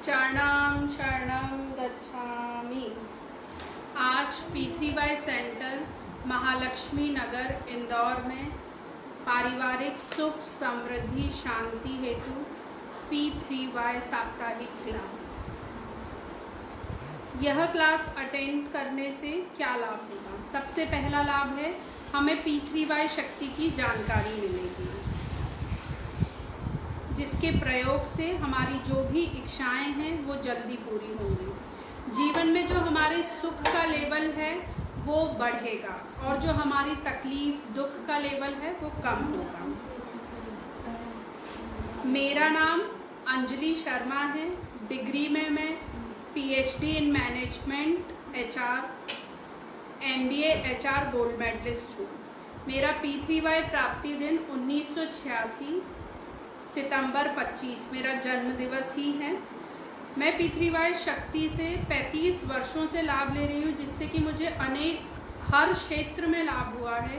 चरणम शरणम गच्छामि। आज P3Y सेंटर महालक्ष्मी नगर इंदौर में पारिवारिक सुख समृद्धि शांति हेतु P3Y साप्ताहिक क्लास। यह क्लास अटेंड करने से क्या लाभ होगा? सबसे पहला लाभ है हमें P3Y शक्ति की जानकारी मिलेगी, जिसके प्रयोग से हमारी जो भी इच्छाएं हैं वो जल्दी पूरी होंगी। जीवन में जो हमारे सुख का लेवल है वो बढ़ेगा और जो हमारी तकलीफ दुख का लेवल है वो कम होगा। मेरा नाम अंजलि शर्मा है। डिग्री में मैं PhD in management HR, MBA HR gold medallist हूँ। मेरा P3Y प्राप्ति दिन 1986 सितंबर 25 मेरा जन्म दिवस ही है। मैं P3Y शक्ति से 35 वर्षों से लाभ ले रही हूँ, जिससे कि मुझे हर क्षेत्र में लाभ हुआ है।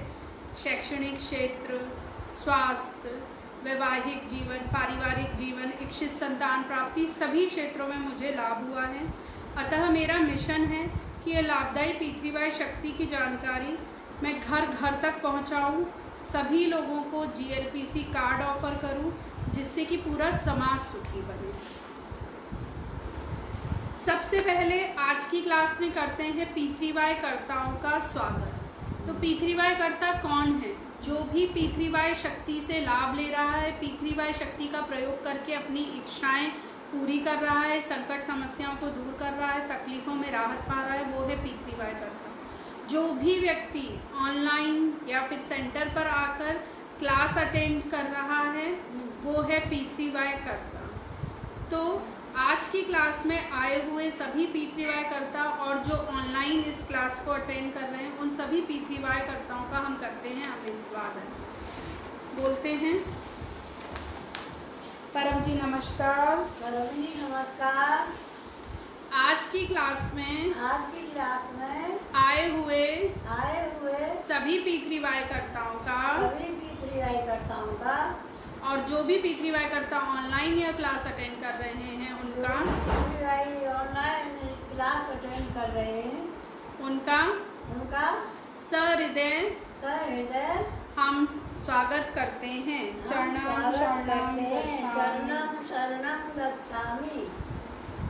शैक्षणिक क्षेत्र, स्वास्थ्य, वैवाहिक जीवन, पारिवारिक जीवन, इच्छित संतान प्राप्ति, सभी क्षेत्रों में मुझे लाभ हुआ है। अतः मेरा मिशन है कि ये लाभदायी P3Y शक्ति की जानकारी मैं घर घर तक पहुँचाऊँ, सभी लोगों को GLPC कार्ड ऑफर करूँ, जिससे कि पूरा समाज सुखी बने। सबसे पहले आज की क्लास में करते हैं P3Y कर्ताओं का स्वागत। तो P3Y कर्ता कौन है? जो भी P3Y शक्ति से लाभ ले रहा है, P3Y शक्ति का प्रयोग करके अपनी इच्छाएं पूरी कर रहा है, संकट समस्याओं को दूर कर रहा है, तकलीफों में राहत पा रहा है, वो है P3Y कर्ता। जो भी व्यक्ति ऑनलाइन या फिर सेंटर पर आकर क्लास अटेंड कर रहा है वो है P3Y कर्ता। तो आज की क्लास में आए हुए सभी P3Y कर्ता और जो ऑनलाइन इस क्लास को अटेंड कर रहे हैं उन सभी P3Y कर्ताओं का हम करते हैं अभिवादन। बोलते हैं परम जी नमस्कार। परम जी नमस्कार। आज की क्लास में आए हुए सभी P3Y कर्ताओं का और जो भी P3Y कर्ता ऑनलाइन या क्लास अटेंड कर रहे हैं उनका सहृदय हम स्वागत करते हैं। चरणम शरणम गच्छामि।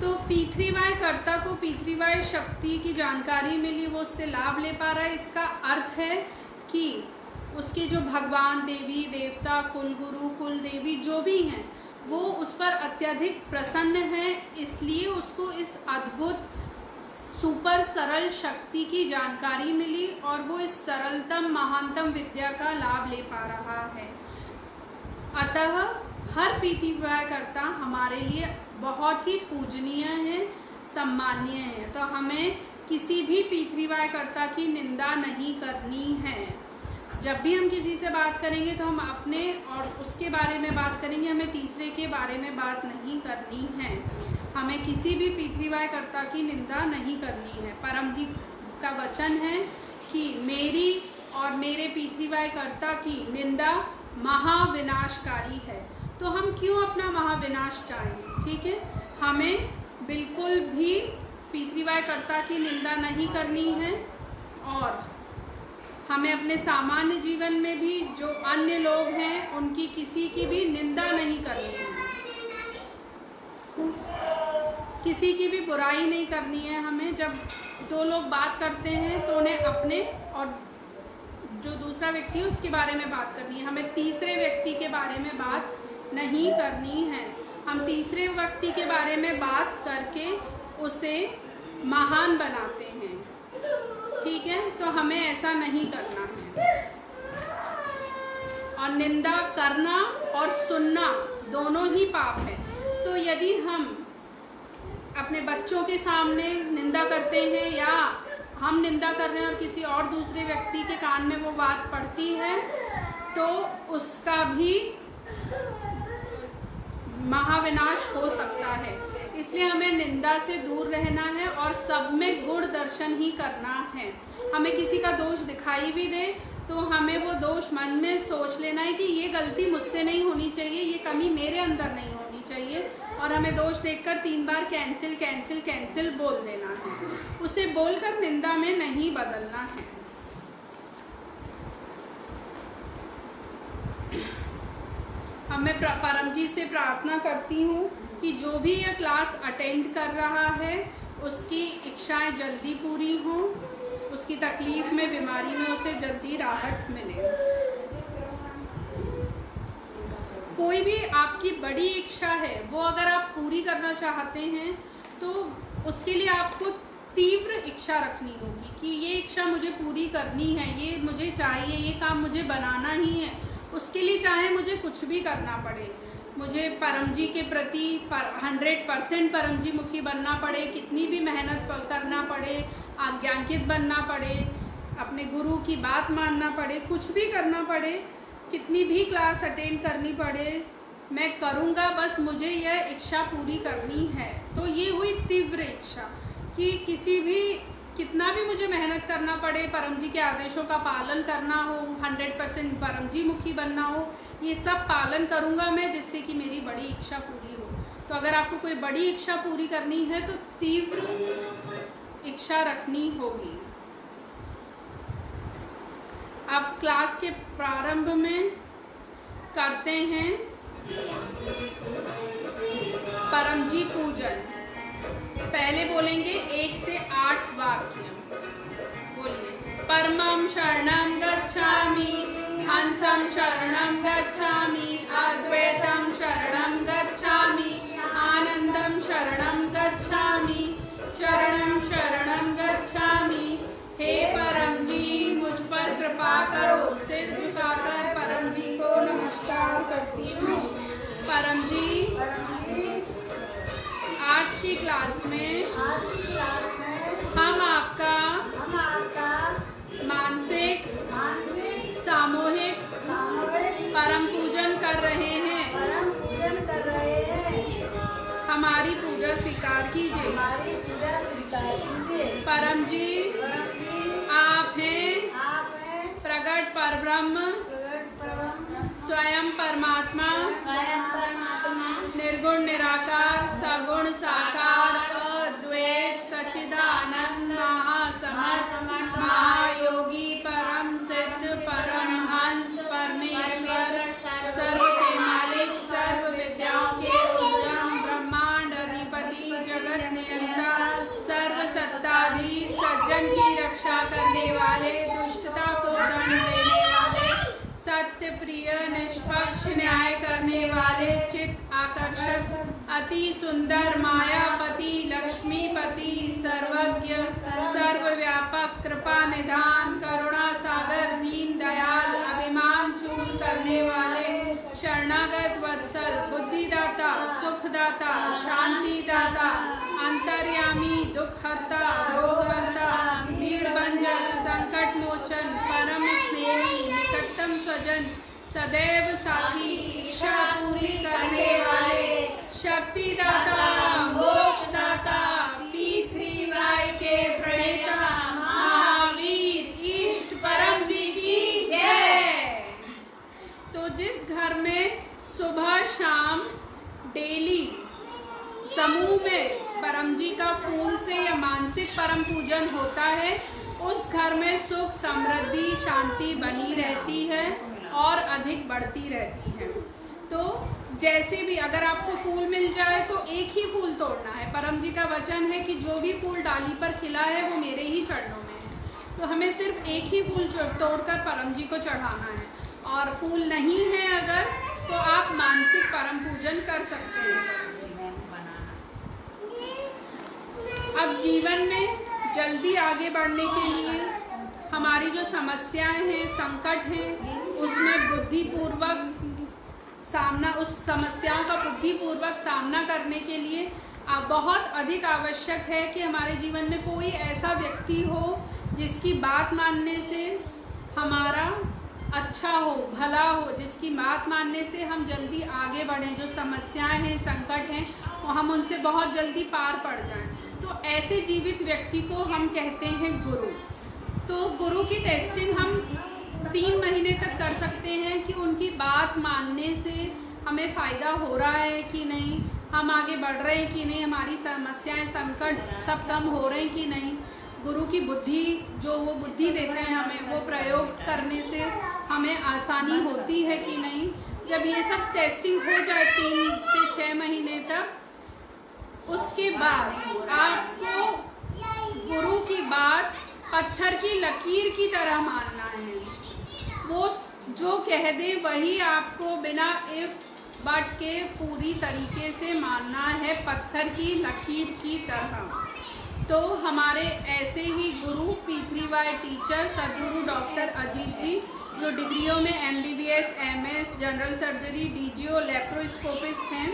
तो P3Y कर्ता को P3Y शक्ति की जानकारी मिली, वो उससे लाभ ले पा रहा है। इसका अर्थ है कि उसके जो भगवान, देवी देवता, कुलगुरु, कुल देवी जो भी हैं वो उस पर अत्यधिक प्रसन्न हैं, इसलिए उसको इस अद्भुत सुपर सरल शक्ति की जानकारी मिली और वो इस सरलतम महानतम विद्या का लाभ ले पा रहा है। अतः हर P3Y कर्ता हमारे लिए बहुत ही पूजनीय है, सम्मानीय है। तो हमें किसी भी P3Y कर्ता की निंदा नहीं करनी है। जब भी हम किसी से बात करेंगे तो हम अपने और उसके बारे में बात करेंगे, हमें तीसरे के बारे में बात नहीं करनी है। हमें किसी भी P3Y कर्ता की निंदा नहीं करनी है। परम जी का वचन है कि मेरी और मेरे P3Y कर्ता की निंदा महाविनाशकारी है। तो हम क्यों अपना महाविनाश चाहेंगे? ठीक है, हमें बिल्कुल भी P3Y कर्ता की निंदा नहीं करनी है और हमें अपने सामान्य जीवन में भी जो अन्य लोग हैं उनकी किसी की भी निंदा नहीं करनी है, किसी की भी बुराई नहीं करनी है। हमें जब दो लोग बात करते हैं तो उन्हें अपने और जो दूसरा व्यक्ति है उसके बारे में बात करनी है, हमें तीसरे व्यक्ति के बारे में बात नहीं करनी है। हम तीसरे व्यक्ति के बारे में बात करके उसे महान बनाते हैं। ठीक है, तो हमें ऐसा नहीं करना है। और निंदा करना और सुनना दोनों ही पाप है। तो यदि हम अपने बच्चों के सामने निंदा करते हैं या हम निंदा कर रहे हैं और किसी और दूसरे व्यक्ति के कान में वो बात पड़ती है तो उसका भी महाविनाश हो सकता है। इसलिए हमें निंदा से दूर रहना है और सब में गुण दर्शन ही करना है। हमें किसी का दोष दिखाई भी दे तो हमें वो दोष मन में सोच लेना है कि ये गलती मुझसे नहीं होनी चाहिए, ये कमी मेरे अंदर नहीं होनी चाहिए और हमें दोष देखकर 3 बार कैंसिल कैंसिल कैंसिल बोल देना है। उसे बोलकर निंदा में नहीं बदलना है। अब मैं परम जी से प्रार्थना करती हूँ कि जो भी यह क्लास अटेंड कर रहा है उसकी इच्छाएं जल्दी पूरी हों, उसकी तकलीफ में, बीमारी में उसे जल्दी राहत मिले। कोई भी आपकी बड़ी इच्छा है वो अगर आप पूरी करना चाहते हैं तो उसके लिए आपको तीव्र इच्छा रखनी होगी कि ये इच्छा मुझे पूरी करनी है, ये मुझे चाहिए, ये काम मुझे बनाना ही है। उसके लिए चाहे मुझे कुछ भी करना पड़े, मुझे परम जी के प्रति 100% परम जी मुखी बनना पड़े, कितनी भी मेहनत करना पड़े, आज्ञांकित बनना पड़े, अपने गुरु की बात मानना पड़े, कुछ भी करना पड़े, कितनी भी क्लास अटेंड करनी पड़े, मैं करूँगा, बस मुझे यह इच्छा पूरी करनी है। तो ये हुई तीव्र इच्छा कि किसी भी, कितना भी मुझे मेहनत करना पड़े, परम जी के आदेशों का पालन करना हो, 100% परम जी मुखी बनना हो, ये सब पालन करूँगा मैं, जिससे कि मेरी बड़ी इच्छा पूरी हो। तो अगर आपको कोई बड़ी इच्छा पूरी करनी है तो तीव्र इच्छा रखनी होगी। अब क्लास के प्रारंभ में करते हैं परम जी पूजन। पहले बोलेंगे 1 से 8 वाक्य। बोलिए। परमं शरणं गच्छामि, हंसं शरणं गच्छामि, अद्वैतं शरणं गच्छामि, आनंदं शरणं गच्छामि, शरणं शरणं गच्छामि। हे परम जी मुझ पर कृपा करो। सिर झुकाकर परम जी को नमस्कार करती हूँ। परम जी आज की क्लास में हम आपका मानसिक सामूहिक परम पूजन कर रहे हैं। हमारी पूजा स्वीकार कीजिए। परम जी आप हैं प्रगट परब्रह्म, स्वयं परमात्मा, निर्गुण निराकार, सगुण साकार, अद्वैत सच्चिदानंद महासमर्थ महायोगी परम सिद्ध परमहंस परमेश्वर, सर्व के मालिक, सर्व विद्याओं के उद्गम, ब्रह्मांड अधिपति, जगत नियंता, सर्व सत्ताधीश, सज्जन की रक्षा करने वाले, दुष्टता को दंड देने वाले, सत्य प्रिय, निष्पक्ष न्याय करने वाले, चित्त आकर्षक, अति सुंदर, मायापति, लक्ष्मीपति, सर्वज्ञ, सर्वव्यापक, कृपा निधान, करुणा सागर, दीन दयाल, अभिमान चूर करने वाले, शरणागत वत्सल, बुद्धिदाता, सुखदाता, शांतिदाता, अंतर्यामी, दुखहर्ता, रोगहर्ता, भीड़ भंजक, संकट मोचन, परम स्नेही, निकटतम स्वजन, सदैव साथी, इच्छा पूरी करने वाले, शक्तिदाता, मोक्षदाता, P3Y के प्रणेता, महावीर, इष्ट परम जी की जय। तो जिस घर में सुबह शाम डेली समूह में परम जी का फूल से या मानसिक परम पूजन होता है, उस घर में सुख, समृद्धि, शांति बनी रहती है और अधिक बढ़ती रहती है। तो जैसे भी अगर आपको फूल मिल जाए तो एक ही फूल तोड़ना है। परम जी का वचन है कि जो भी फूल डाली पर खिला है वो मेरे ही चरणों में है। तो हमें सिर्फ एक ही फूल तोड़कर परम जी को चढ़ाना है। और फूल नहीं है अगर, तो आप मानसिक परम पूजन कर सकते हैं। अब जीवन में जल्दी आगे बढ़ने के लिए हमारी जो समस्याएं हैं, संकट हैं, उसमें बुद्धिपूर्वक सामना, उस समस्याओं का बुद्धिपूर्वक सामना करने के लिए बहुत अधिक आवश्यक है कि हमारे जीवन में कोई ऐसा व्यक्ति हो जिसकी बात मानने से हमारा अच्छा हो, भला हो, जिसकी बात मानने से हम जल्दी आगे बढ़ें, जो समस्याएं हैं, संकट हैं, वो हम उनसे बहुत जल्दी पार पड़ जाएं। तो ऐसे जीवित व्यक्ति को हम कहते हैं गुरु। तो गुरु की टेस्टिंग हम 3 महीने तक कर सकते हैं कि उनकी बात मानने से हमें फ़ायदा हो रहा है कि नहीं, हम आगे बढ़ रहे हैं कि नहीं, हमारी समस्याएं संकट सब कम हो रहे हैं कि नहीं, गुरु की बुद्धि जो वो बुद्धि देते हैं हमें, वो प्रयोग करने से हमें आसानी होती है कि नहीं। जब ये सब टेस्टिंग हो जाए 3 से 6 महीने तक, उसके बाद आपको गुरु की बात पत्थर की लकीर की तरह मानना है। वो जो कह दे वही आपको बिना इफ बट के पूरी तरीके से मानना है, पत्थर की लकीर की तरह। तो हमारे ऐसे ही गुरु P3Y टीचर सदगुरु डॉक्टर अजीत जी, जो डिग्रियों में MBBS, MS, general surgery, DGO, लेप्रोस्कोपिस्ट हैं,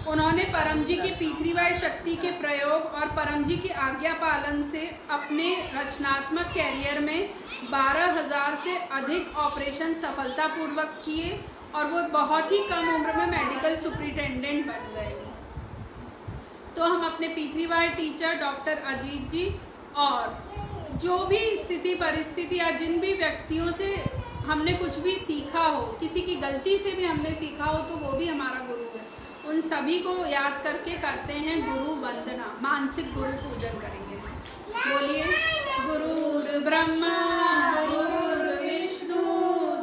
उन्होंने परम जी के P3Y शक्ति के प्रयोग और परम जी की आज्ञा पालन से अपने रचनात्मक कैरियर में 12,000 से अधिक ऑपरेशन सफलतापूर्वक किए और वो बहुत ही कम उम्र में मेडिकल सुपरिटेंडेंट बन गए। तो हम अपने P3Y टीचर डॉक्टर अजीत जी और जो भी स्थिति परिस्थिति या जिन भी व्यक्तियों से हमने कुछ भी सीखा हो, किसी की गलती से भी हमने सीखा हो, तो वो भी हमारा गुरु है। उन सभी को याद करके करते हैं गुरु वंदना, मानसिक गुरु पूजन करेंगे। बोलिए गुरुर् ब्रह्मा गुरुर्विष्णु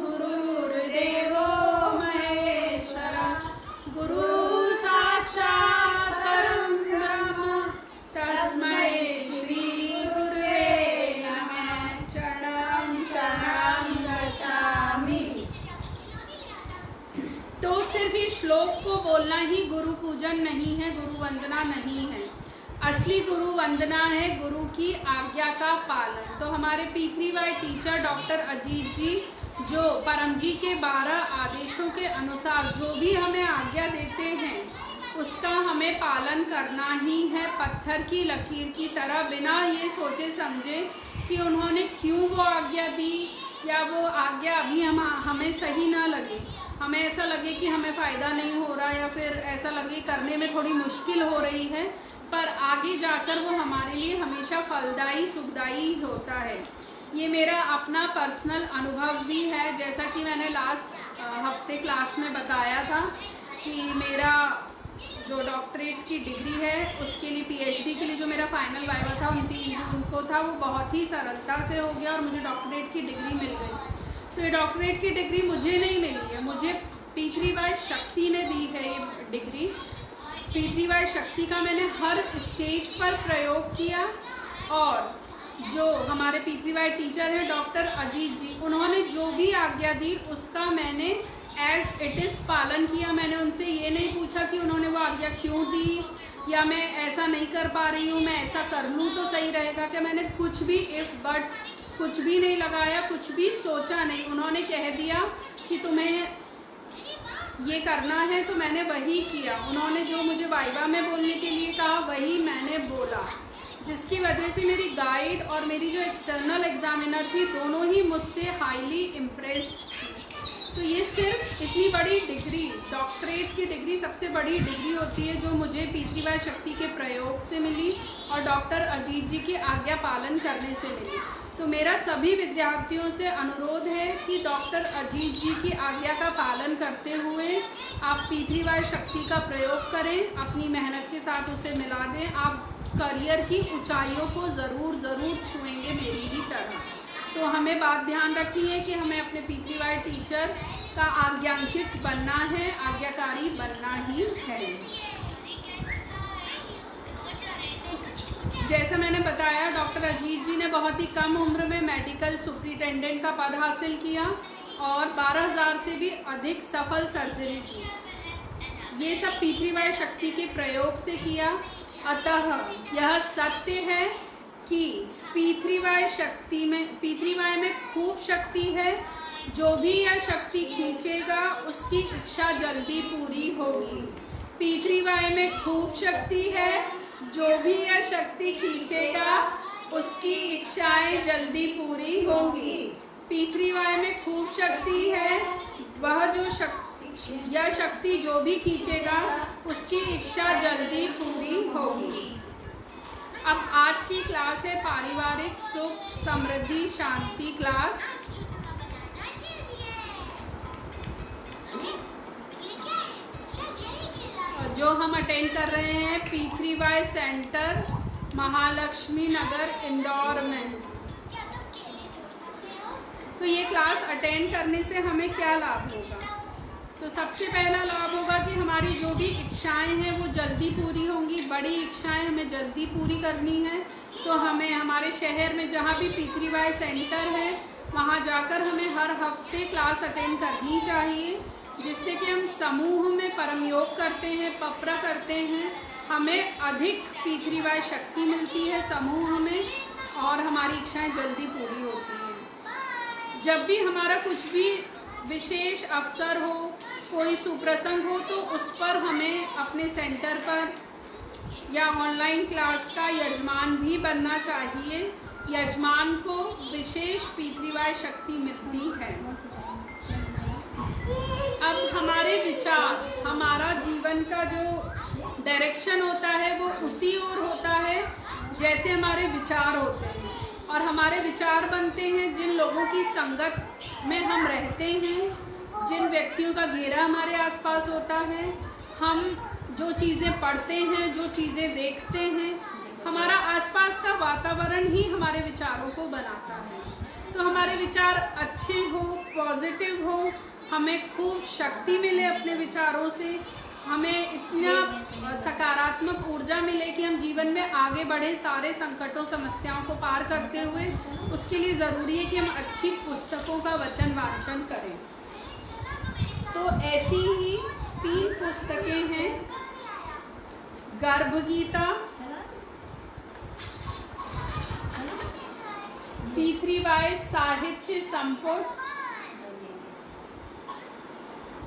गुरुर्देवो महेश्वर गुरु साक्षात् परं ब्रह्म तस्मै श्री गुरुवे नमः। चरणं शरणं गच्छामि। तो सिर्फ इस श्लोक को बोलना ही गुरु पूजन नहीं है, गुरु वंदना नहीं है। असली गुरु वंदना है गुरु की आज्ञा का पालन। तो हमारे P3Y टीचर डॉक्टर अजीत जी जो परम जी के 12 आदेशों के अनुसार जो भी हमें आज्ञा देते हैं, उसका हमें पालन करना ही है, पत्थर की लकीर की तरह, बिना ये सोचे समझे कि उन्होंने क्यों वो आज्ञा दी या वो आज्ञा अभी हमें सही ना लगे, हमें ऐसा लगे कि हमें फ़ायदा नहीं हो रहा या फिर ऐसा लगे करने में थोड़ी मुश्किल हो रही है, पर आगे जाकर वो हमारे लिए हमेशा फलदायी सुखदायी होता है। ये मेरा अपना पर्सनल अनुभव भी है। जैसा कि मैंने लास्ट हफ्ते क्लास में बताया था कि मेरा जो डॉक्टरेट की डिग्री है उसके लिए PhD के लिए जो मेरा फाइनल वाइवा था 29 जून को था, वो बहुत ही सरलता से हो गया और मुझे डॉक्टरेट की डिग्री मिल गई। तो ये डॉक्टरेट की डिग्री मुझे नहीं मिली है, मुझे P3Y शक्ति ने दी है ये डिग्री। P3Y शक्ति का मैंने हर स्टेज पर प्रयोग किया और जो हमारे P3Y टीचर हैं डॉक्टर अजीत जी, उन्होंने जो भी आज्ञा दी उसका मैंने एज इट इज़ पालन किया। मैंने उनसे ये नहीं पूछा कि उन्होंने वो आज्ञा क्यों दी या मैं ऐसा नहीं कर पा रही हूँ, मैं ऐसा कर लूँ तो सही रहेगा क्या। मैंने कुछ भी इफ़ बट कुछ भी नहीं लगाया, कुछ भी सोचा नहीं। उन्होंने कह दिया कि तुम्हें ये करना है तो मैंने वही किया। उन्होंने जो मुझे वाइवा में बोलने के लिए कहा वही मैंने बोला, जिसकी वजह से मेरी गाइड और मेरी जो एक्सटर्नल एग्जामिनर थी दोनों ही मुझसे हाईली इम्प्रेस्ड थी। तो ये सिर्फ इतनी बड़ी डिग्री, डॉक्टरेट की डिग्री सबसे बड़ी डिग्री होती है जो मुझे P3Y शक्ति के प्रयोग से मिली और डॉक्टर अजीत जी की आज्ञा पालन करने से मिली। तो मेरा सभी विद्यार्थियों से अनुरोध है कि डॉक्टर अजीत जी की आज्ञा का पालन करते हुए आप P3Y शक्ति का प्रयोग करें, अपनी मेहनत के साथ उसे मिला दें। आप करियर की ऊंचाइयों को ज़रूर छुएंगे मेरी ही तरह। तो हमें बात ध्यान रखनी है कि हमें अपने P3Y टीचर का आज्ञांकित बनना है, आज्ञाकारी बनना ही है। जैसा मैंने बताया डॉक्टर अजीत जी ने बहुत ही कम उम्र में मेडिकल सुपरिटेंडेंट का पद हासिल किया और 12,000 से भी अधिक सफल सर्जरी की। ये सब P3Y शक्ति के प्रयोग से किया। अतः यह सत्य है कि P3Y में खूब शक्ति है। जो भी यह शक्ति खींचेगा उसकी इच्छा जल्दी पूरी होगी। P3Y में खूब शक्ति है, जो भी यह शक्ति खींचेगा उसकी इच्छाएं जल्दी पूरी होंगी। P3Y में खूब शक्ति है, वह जो यह शक्ति जो भी खींचेगा उसकी इच्छा जल्दी पूरी होगी। अब आज की क्लास है पारिवारिक सुख समृद्धि शांति क्लास। जो हम अटेंड कर रहे हैं P3Y सेंटर महालक्ष्मी नगर इंदौर में। तो ये क्लास अटेंड करने से हमें क्या लाभ होगा? तो सबसे पहला लाभ होगा कि हमारी जो भी इच्छाएं हैं वो जल्दी पूरी होंगी। बड़ी इच्छाएं हमें जल्दी पूरी करनी है तो हमें हमारे शहर में जहाँ भी P3Y सेंटर है वहाँ जाकर हमें हर हफ्ते क्लास अटेंड करनी चाहिए, जिससे कि हम समूह में परम योग करते हैं, पपरा करते हैं, हमें अधिक P3Y शक्ति मिलती है समूह में और हमारी इच्छाएं जल्दी पूरी होती हैं। जब भी हमारा कुछ भी विशेष अवसर हो, कोई सुप्रसंग हो, तो उस पर हमें अपने सेंटर पर या ऑनलाइन क्लास का यजमान भी बनना चाहिए। यजमान को विशेष P3Y शक्ति मिलती है। अब हमारे विचार, हमारा जीवन का जो डायरेक्शन होता है वो उसी ओर होता है जैसे हमारे विचार होते हैं, और हमारे विचार बनते हैं जिन लोगों की संगत में हम रहते हैं, जिन व्यक्तियों का घेरा हमारे आसपास होता है, हम जो चीज़ें पढ़ते हैं, जो चीज़ें देखते हैं, हमारा आसपास का वातावरण ही हमारे विचारों को बनाता है। तो हमारे विचार अच्छे हो, पॉजिटिव हो, हमें खूब शक्ति मिले अपने विचारों से, हमें इतना सकारात्मक ऊर्जा मिले कि हम जीवन में आगे बढ़े सारे संकटों समस्याओं को पार करते हुए। उसके लिए ज़रूरी है कि हम अच्छी पुस्तकों का वचन वाचन करें। तो ऐसी ही 3 पुस्तकें हैं, गर्भ गीता, P3Y साहित्य संपुट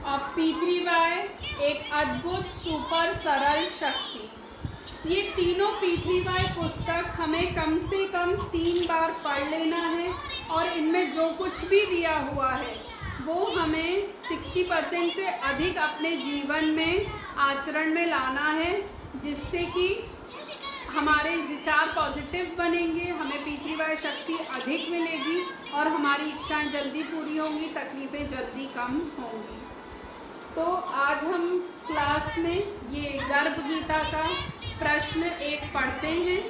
और P3Y एक अद्भुत सुपर सरल शक्ति। ये तीनों P3Y पुस्तक हमें कम से कम 3 बार पढ़ लेना है और इनमें जो कुछ भी दिया हुआ है वो हमें 60% से अधिक अपने जीवन में आचरण में लाना है, जिससे कि हमारे विचार पॉजिटिव बनेंगे, हमें P3Y शक्ति अधिक मिलेगी और हमारी इच्छाएं जल्दी पूरी होंगी, तकलीफ़ें जल्दी कम होंगी। तो आज हम क्लास में ये गर्भ गीता का प्रश्न 1 पढ़ते हैं।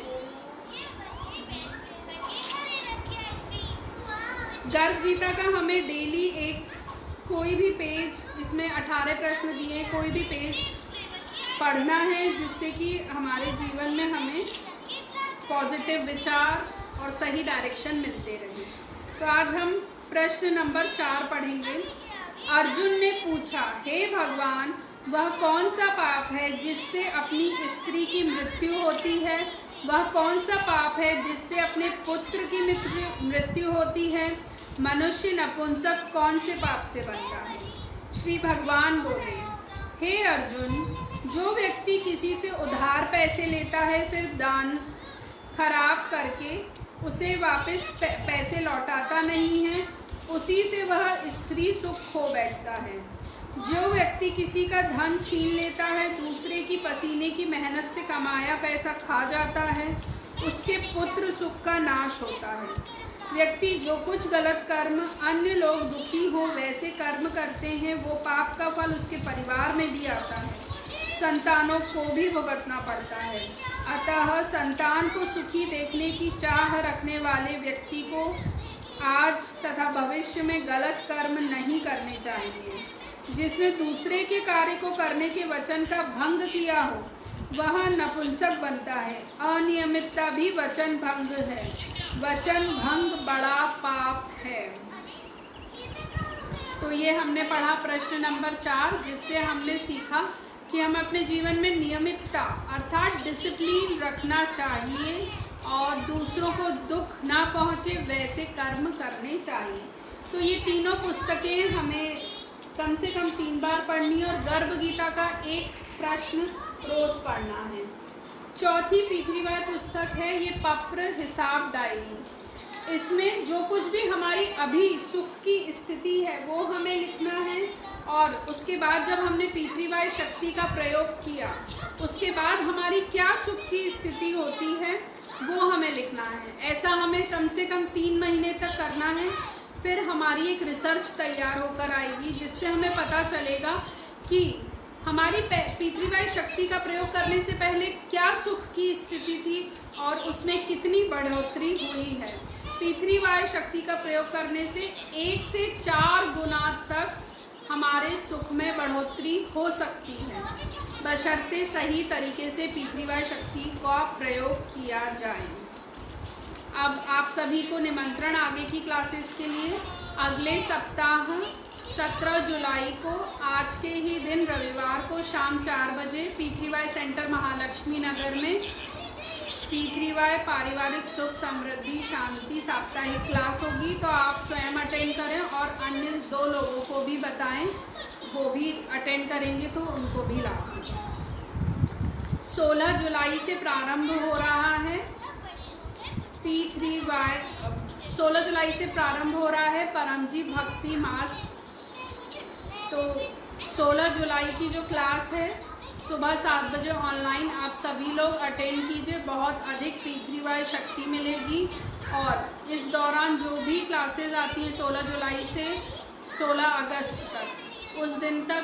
गर्भ गीता का हमें डेली कोई भी पेज, इसमें 18 प्रश्न दिए हैं, कोई भी पेज पढ़ना है, जिससे कि हमारे जीवन में हमें पॉजिटिव विचार और सही डायरेक्शन मिलते रहे। तो आज हम प्रश्न नंबर 4 पढ़ेंगे। अर्जुन ने पूछा, हे भगवान, वह कौन सा पाप है जिससे अपनी स्त्री की मृत्यु होती है? वह कौन सा पाप है जिससे अपने पुत्र की मृत्यु होती है? मनुष्य नपुंसक कौन से पाप से बनता है? श्री भगवान बोले, हे अर्जुन, जो व्यक्ति किसी से उधार पैसे लेता है फिर दान खराब करके उसे वापस पैसे लौटाता नहीं है, उसी से वह स्त्री सुख खो बैठता है। जो व्यक्ति किसी का धन छीन लेता है, दूसरे की पसीने की मेहनत से कमाया पैसा खा जाता है, उसके पुत्र सुख का नाश होता है। व्यक्ति जो कुछ गलत कर्म अन्य लोग दुखी हो वैसे कर्म करते हैं, वो पाप का फल उसके परिवार में भी आता है, संतानों को भी भुगतना पड़ता है। अतः संतान को सुखी देखने की चाह रखने वाले व्यक्ति को आज तथा भविष्य में गलत कर्म नहीं करने चाहिए। जिसने दूसरे के कार्य को करने के वचन का भंग किया हो वह नपुंसक बनता है। अनियमितता भी वचन भंग है। वचन भंग बड़ा पाप है। तो ये हमने पढ़ा प्रश्न नंबर 4, जिससे हमने सीखा कि हम अपने जीवन में नियमितता अर्थात डिसिप्लिन रखना चाहिए और दूसरों को दुख ना पहुँचे वैसे कर्म करने चाहिए। तो ये तीनों पुस्तकें हमें कम से कम 3 बार पढ़नी और गर्भ गीता का एक प्रश्न रोज पढ़ना है। चौथी P3Y पुस्तक है ये पप्र हिसाब डायरी। इसमें जो कुछ भी हमारी अभी सुख की स्थिति है वो हमें लिखना है और उसके बाद जब हमने P3Y शक्ति का प्रयोग किया उसके बाद हमारी क्या सुख की स्थिति होती है वो हमें लिखना है। ऐसा हमें कम से कम 3 महीने तक करना है। फिर हमारी एक रिसर्च तैयार होकर आएगी जिससे हमें पता चलेगा कि हमारी P3Y शक्ति का प्रयोग करने से पहले क्या सुख की स्थिति थी और उसमें कितनी बढ़ोतरी हुई है। P3Y शक्ति का प्रयोग करने से 1 से 4 गुना तक हमारे सुख में बढ़ोतरी हो सकती है, बशर्ते सही तरीके से P3Y शक्ति का प्रयोग किया जाए। अब आप सभी को निमंत्रण आगे की क्लासेस के लिए। अगले सप्ताह 17 जुलाई को आज के ही दिन रविवार को शाम 4 बजे P3Y सेंटर महालक्ष्मी नगर में P3Y पारिवारिक सुख समृद्धि शांति साप्ताहिक क्लास होगी। तो आप स्वयं अटेंड करें और अन्य 2 लोगों को भी बताएं, वो भी अटेंड करेंगे तो उनको भी लाभ होगा। 16 जुलाई से प्रारंभ हो रहा है P3Y, 16 जुलाई से प्रारंभ हो रहा है परमजी भक्ति मास। तो 16 जुलाई की जो क्लास है सुबह 7 बजे ऑनलाइन आप सभी लोग अटेंड कीजिए। बहुत अधिक P3Y शक्ति मिलेगी और इस दौरान जो भी क्लासेस आती हैं 16 जुलाई से 16 अगस्त तक, उस दिन तक,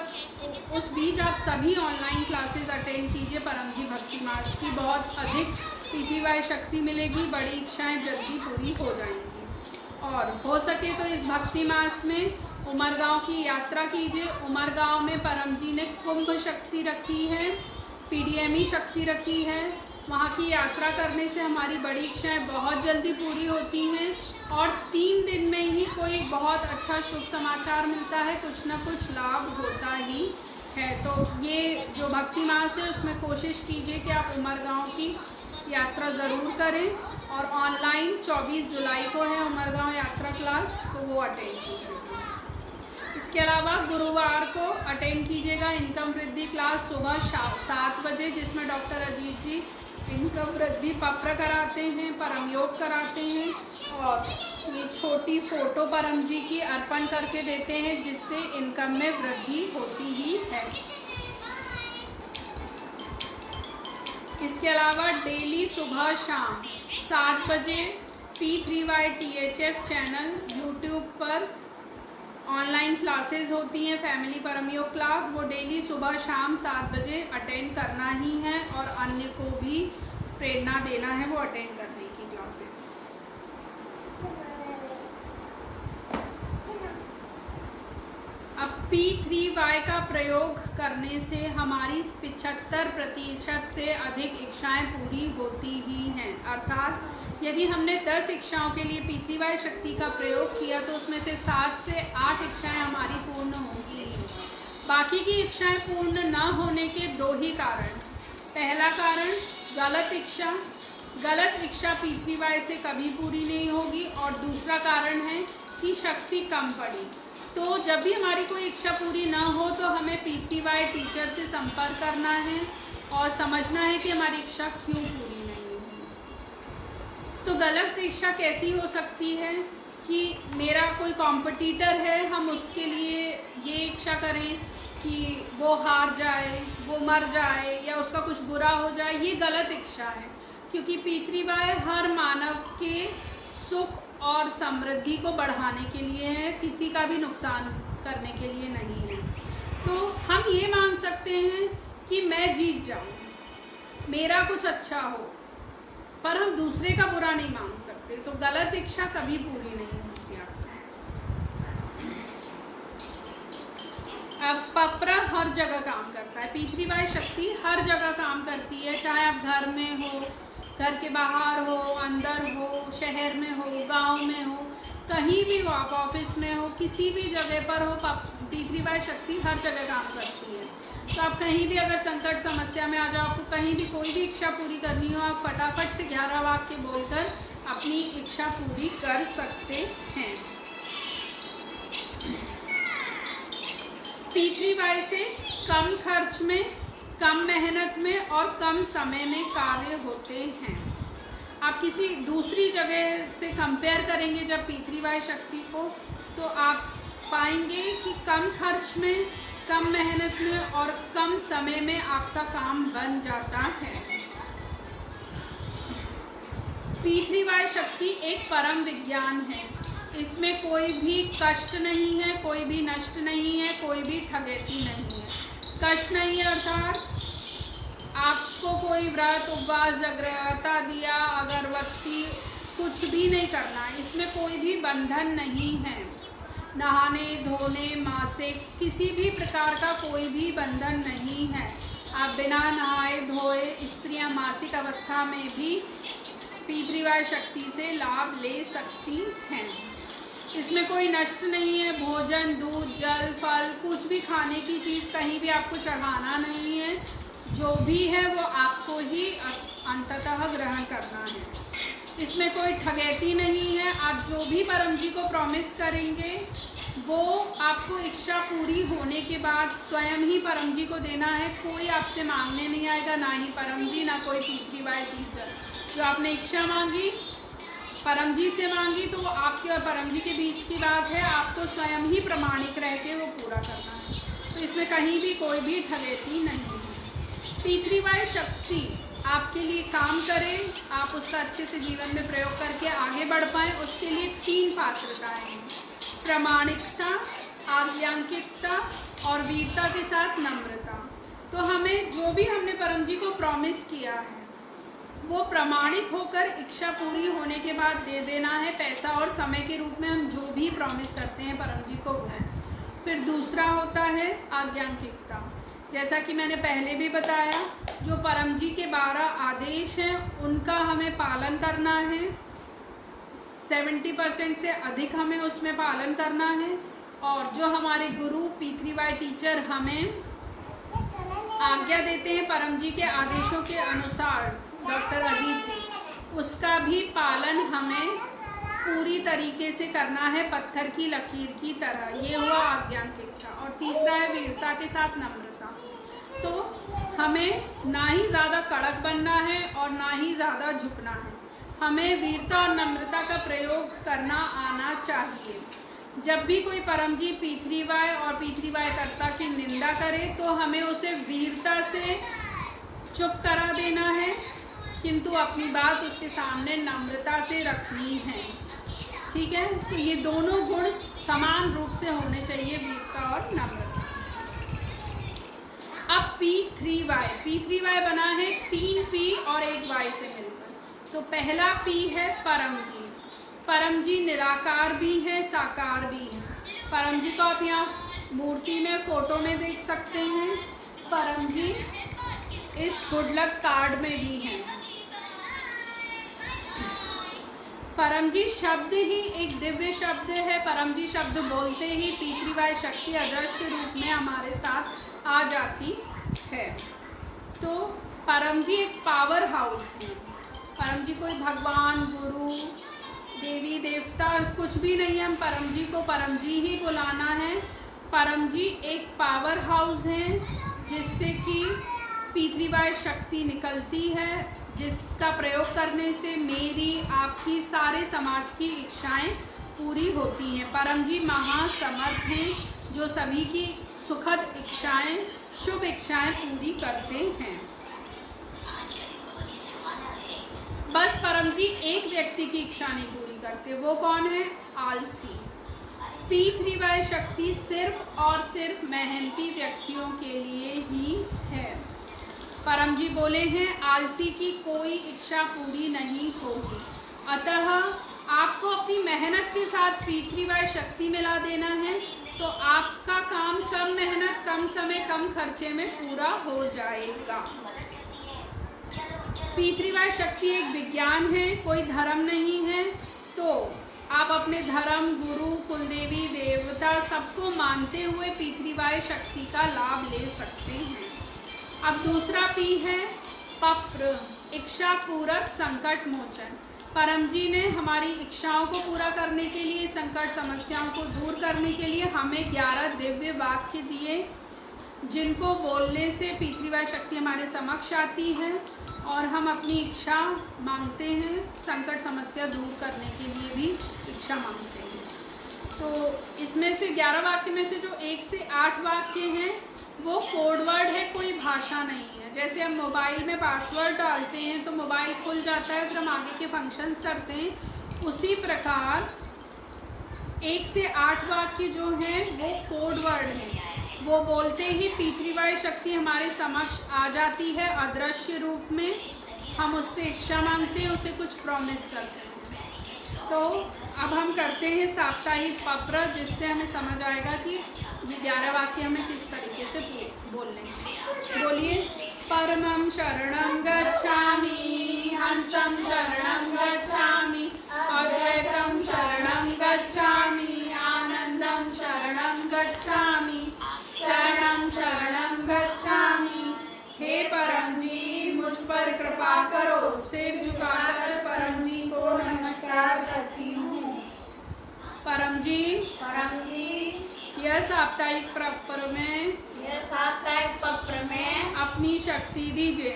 उस बीच आप सभी ऑनलाइन क्लासेस अटेंड कीजिए। परमजी भक्ति मास की बहुत अधिक P3Y शक्ति मिलेगी, बड़ी इच्छाएं जल्दी पूरी हो जाएंगी। और हो सके तो इस भक्ति मास में उमरगांव की यात्रा कीजिए। उमरगांव में परम जी ने कुंभ शक्ति रखी है, PDME शक्ति रखी है। वहाँ की यात्रा करने से हमारी बड़ी इच्छाएं बहुत जल्दी पूरी होती हैं और 3 दिन में ही कोई बहुत अच्छा शुभ समाचार मिलता है, कुछ ना कुछ लाभ होता ही है। तो ये जो भक्ति मास है उसमें कोशिश कीजिए कि आप उमरगांव की यात्रा ज़रूर करें। और ऑनलाइन 24 जुलाई को है उमरगांव यात्रा क्लास, तो वो अटेंड कीजिए। इसके अलावा गुरुवार को अटेंड कीजिएगा इनकम वृद्धि क्लास सुबह 7 बजे, जिसमें डॉक्टर अजीत जी इनकम वृद्धि पत्र कराते हैं, परम योग कराते हैं और ये छोटी फोटो परम जी की अर्पण करके देते हैं, जिससे इनकम में वृद्धि होती ही है। इसके अलावा डेली सुबह शाम 7 बजे P3Y THF चैनल यूट्यूब पर ऑनलाइन क्लासेस होती हैं, फैमिली परम योग क्लास। वो डेली सुबह शाम 7 बजे अटेंड करना ही है और अन्य को भी प्रेरणा देना है वो अटेंड करने की क्लासेस। अब P3Y का प्रयोग करने से हमारी 75% से अधिक इच्छाएं पूरी होती ही हैं। अर्थात यदि हमने 10 इच्छाओं के लिए P3Y शक्ति का प्रयोग किया तो उसमें से 7 से 8 इच्छाएं हमारी पूर्ण होंगी। बाकी की इच्छाएं पूर्ण न होने के 2 ही कारण। पहला कारण गलत इच्छा। गलत इच्छा P3Y से कभी पूरी नहीं होगी। और दूसरा कारण है कि शक्ति कम पड़ी। तो जब भी हमारी कोई इच्छा पूरी ना हो तो हमें P3Y टीचर से संपर्क करना है और समझना है कि हमारी इच्छा क्यों पूरी नहीं हुई। तो गलत इच्छा कैसी हो सकती है कि मेरा कोई कॉम्पिटिटर है, हम उसके लिए ये इच्छा करें कि वो हार जाए, वो मर जाए या उसका कुछ बुरा हो जाए। ये गलत इच्छा है, क्योंकि P3Y हर मानव के सुख और समृद्धि को बढ़ाने के लिए है, किसी का भी नुकसान करने के लिए नहीं है। तो हम ये मांग सकते हैं कि मैं जीत जाऊं, मेरा कुछ अच्छा हो, पर हम दूसरे का बुरा नहीं मांग सकते। तो गलत इच्छा कभी पूरी नहीं होती आपकी। अब पप्र हर जगह काम करता है, P3Y शक्ति हर जगह काम करती है, चाहे आप घर में हो, घर के बाहर हो, अंदर हो, शहर में हो, गांव में हो, कहीं भी हो, आप ऑफिस में हो, किसी भी जगह पर हो, P3Y शक्ति हर जगह काम करती है। तो आप कहीं भी अगर संकट समस्या में आ जाओ, आपको कहीं भी कोई भी इच्छा पूरी करनी हो, आप फटाफट से 11 वाक्य बोलकर अपनी इच्छा पूरी कर सकते हैं। P3Y से कम खर्च में, कम मेहनत में और कम समय में कार्य होते हैं। आप किसी दूसरी जगह से कंपेयर करेंगे जब P3Y शक्ति को, तो आप पाएंगे कि कम खर्च में, कम मेहनत में और कम समय में आपका काम बन जाता है। P3Y शक्ति एक परम विज्ञान है, इसमें कोई भी कष्ट नहीं है, कोई भी नष्ट नहीं है, कोई भी ठगेती नहीं है। कष्ट नहीं है, अर्थात आपको कोई व्रत उपवास जागृता दिया अगरबत्ती कुछ भी नहीं करना, इसमें कोई भी बंधन नहीं है। नहाने धोने मासिक किसी भी प्रकार का कोई भी बंधन नहीं है। आप बिना नहाए धोए स्त्रियां मासिक अवस्था में भी पितृवाय शक्ति से लाभ ले सकती हैं। इसमें कोई नष्ट नहीं है। भोजन दूध जल फल कुछ भी खाने की चीज़ कहीं भी आपको चढ़ाना नहीं है। जो भी है वो आपको ही अंततः ग्रहण करना है। इसमें कोई ठगैती नहीं है। आप जो भी परम जी को प्रॉमिस करेंगे वो आपको इच्छा पूरी होने के बाद स्वयं ही परम जी को देना है। कोई आपसे मांगने नहीं आएगा, ना ही परम जी ना कोई पितृवाय टीचर। जो आपने इच्छा मांगी परम जी से मांगी तो वो आपके और परम जी के बीच की बात है। आपको स्वयं ही प्रमाणिक रह के वो पूरा करना है। तो इसमें कहीं भी कोई भी ठगैती नहीं है। पितृवाय शक्ति आपके लिए काम करे, आप उसका अच्छे से जीवन में प्रयोग करके आगे बढ़ पाएँ, उसके लिए 3 पात्रताएं हैं। प्रामाणिकता, आज्ञांकिकता और वीरता के साथ नम्रता। तो हमें जो भी हमने परम जी को प्रॉमिस किया है वो प्रामाणिक होकर इच्छा पूरी होने के बाद दे देना है। पैसा और समय के रूप में हम जो भी प्रॉमिस करते हैं परम जी को वो। फिर दूसरा होता है आज्ञांकिकता। जैसा कि मैंने पहले भी बताया, जो परम जी के 12 आदेश हैं उनका हमें पालन करना है। 70% से अधिक हमें उसमें पालन करना है। और जो हमारे गुरु पितृवाय टीचर हमें आज्ञा देते हैं परम जी के आदेशों के अनुसार, डॉक्टर अजीत जी, उसका भी पालन हमें पूरी तरीके से करना है, पत्थर की लकीर की तरह। ये हुआ आज्ञांकिकता। और तीसरा है वीरता के साथ नम्रता। तो हमें ना ही ज़्यादा कड़क बनना है और ना ही ज़्यादा झुकना है। हमें वीरता और नम्रता का प्रयोग करना आना चाहिए। जब भी कोई परम जी पितृवाय और पितृवाय कर्ता की निंदा करे तो हमें उसे वीरता से चुप करा देना है, किंतु अपनी बात उसके सामने नम्रता से रखनी है। ठीक है, तो ये दोनों गुण समान रूप से होने चाहिए, वीरता और नम्रता। अब P3Y बना है 3 P और 1 Y से मिलकर। तो पहला P है परम जी। परम जी निराकार भी है, साकार भी है। परम जी को आप यहाँ मूर्ति में फोटो में देख सकते हैं। परम जी इस गुड लक कार्ड में भी हैं। परम जी शब्द ही एक दिव्य शब्द है। परम जी शब्द बोलते ही पितृवाय शक्ति अदृश्य रूप में हमारे साथ आ जाती है। तो परम जी एक पावर हाउस है। परम जी कोई भगवान गुरु देवी देवता कुछ भी नहीं है। हम परम जी को परम जी ही बुलाना है। परम जी एक पावर हाउस है जिससे कि पितृवाय शक्ति निकलती है, जिसका प्रयोग करने से मेरी आपकी सारे समाज की इच्छाएं पूरी होती हैं। परम जी महासमर्थ हैं जो सभी की सुखद इच्छाएं शुभ इच्छाएं पूरी करते हैं। बस परम जी एक व्यक्ति की इच्छा नहीं पूरी करते, वो कौन है? आलसी। पितृवाय शक्ति सिर्फ और सिर्फ मेहनती व्यक्तियों के लिए ही है। परम जी बोले हैं आलसी की कोई इच्छा पूरी नहीं होगी। अतः आपको अपनी मेहनत के साथ पितृवाय शक्ति मिला देना है, तो आपका काम कम मेहनत कम समय कम खर्चे में पूरा हो जाएगा। पितृवाय शक्ति एक विज्ञान है, कोई धर्म नहीं है। तो आप अपने धर्म गुरु कुलदेवी देवता सबको मानते हुए पितृवाय शक्ति का लाभ ले सकते हैं। अब दूसरा पी है पप्र, इच्छा पूरक संकट मोचन। परम जी ने हमारी इच्छाओं को पूरा करने के लिए, संकट समस्याओं को दूर करने के लिए हमें 11 दिव्य वाक्य दिए, जिनको बोलने से पितृवाय शक्ति हमारे समक्ष आती है और हम अपनी इच्छा मांगते हैं। संकट समस्या दूर करने के लिए भी इच्छा मांगते हैं। तो इसमें से 11 वाक्य में से जो 1 से 8 वाक्य हैं वो कोड वर्ड है, कोई भाषा नहीं है। जैसे हम मोबाइल में पासवर्ड डालते हैं तो मोबाइल खुल जाता है, फिर हम आगे के फंक्शंस करते हैं। उसी प्रकार 1 से 8 वाक्य जो हैं वो कोड वर्ड है। वो बोलते ही पी3y शक्ति हमारे समक्ष आ जाती है अदृश्य रूप में। हम उससे इच्छा मांगते हैं, उसे कुछ प्रॉमिस करते हैं। तो अब हम करते हैं साप्ताहिक पत्र, जिससे हमें समझ आएगा कि ये 11 वाक्य हमें किस तरीके से बोलने हैं। बोलिए। परमं शरणं गच्छामि, हंसं शरणं गच्छामि, अद्वैतं शरणं गच्छामि, आनंदं शरणं गच्छामि, चरणं शरणं गच्छामि। हे परम जी, मुझ पर कृपा करो। सिर झुकाकर परम जी को नमस्कार करती हूँ। परम जी, यह साप्ताहिक पत्र में अपनी शक्ति दीजिए।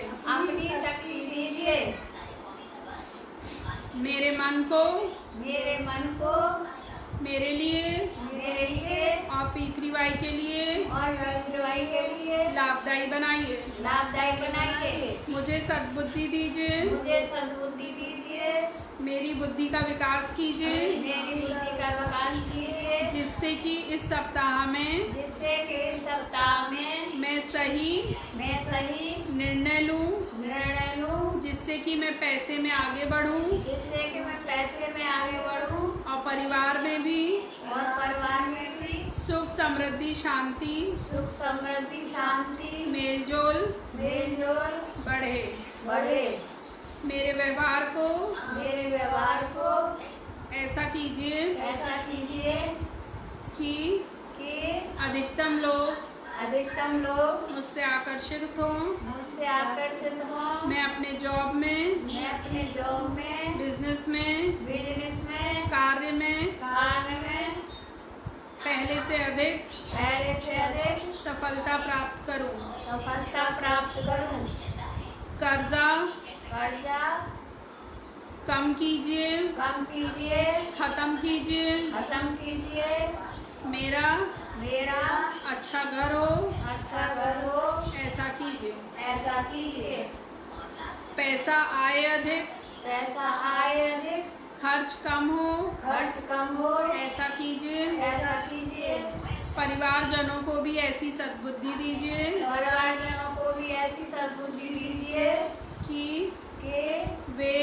मेरे मन को मेरे लिए और पी3y के लिए लाभदायी बनाइए। मुझे सद्बुद्धि दीजिए। मेरी बुद्धि का विकास कीजिए, जिससे कि इस सप्ताह में मैं सही निर्णय लूं, जिससे कि मैं पैसे में आगे बढ़ूं और परिवार में भी सुख समृद्धि शांति मेलजोल बढ़े। मेरे व्यवहार को ऐसा कीजिए कि अधिकतम लोग मुझसे आकर्षित हों। मैं अपने जॉब में, बिजनेस में, कार्य में पहले से अधिक सफलता प्राप्त करूं। कर्जा कम कीजिए, खत्म कीजिए। मेरा अच्छा घर हो, ऐसा कीजिए। पैसा आए अधिक, खर्च कम हो, ऐसा कीजिए। परिवारजनों को भी ऐसी सद्बुद्धि दीजिए कि वे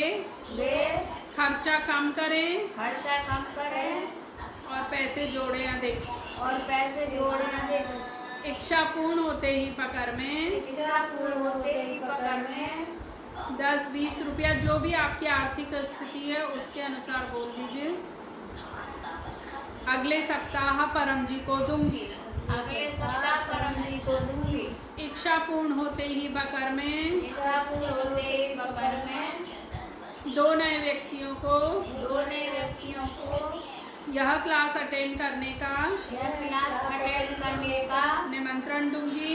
खर्चा कम करें और पैसे जोड़े अधिक। इच्छा पूर्ण होते ही पकड़ में 10-20 रुपया, जो भी आपकी आर्थिक स्थिति है उसके अनुसार बोल दीजिए। अगले सप्ताह परम जी को दूंगी। इच्छा पूर्ण होते ही बकर में 2 नए व्यक्तियों को यह क्लास अटेंड करने का निमंत्रण दूंगी।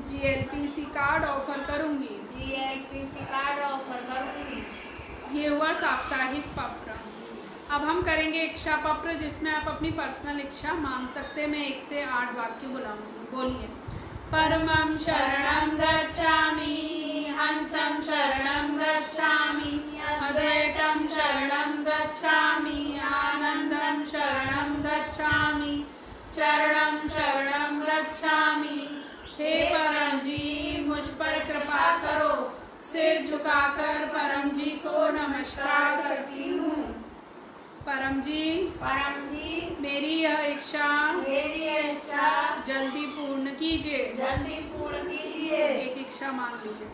GLPC कार्ड ऑफर करूंगी। ये हुआ साप्ताहिक पत्र। अब हम करेंगे इच्छा पत्र, जिसमें आप अपनी पर्सनल इच्छा मांग सकते हैं। मैं 1 से 8 वाक्य बुलाऊंगी। बोलिए। परमं शरणं गच्छामि, हंसं शरणं गच्छामि, अद्वैतं शरणं गच्छामि, आनंदं शरणं गच्छामि, चरणं शरणं गच्छामि। हे परम जी, मुझ पर कृपा करो। सिर झुकाकर परम जी को नमस्कार करती हूँ। परम जी, मेरी यह इच्छा जल्दी पूर्ण कीजिए। एक इच्छा मांग लीजिए।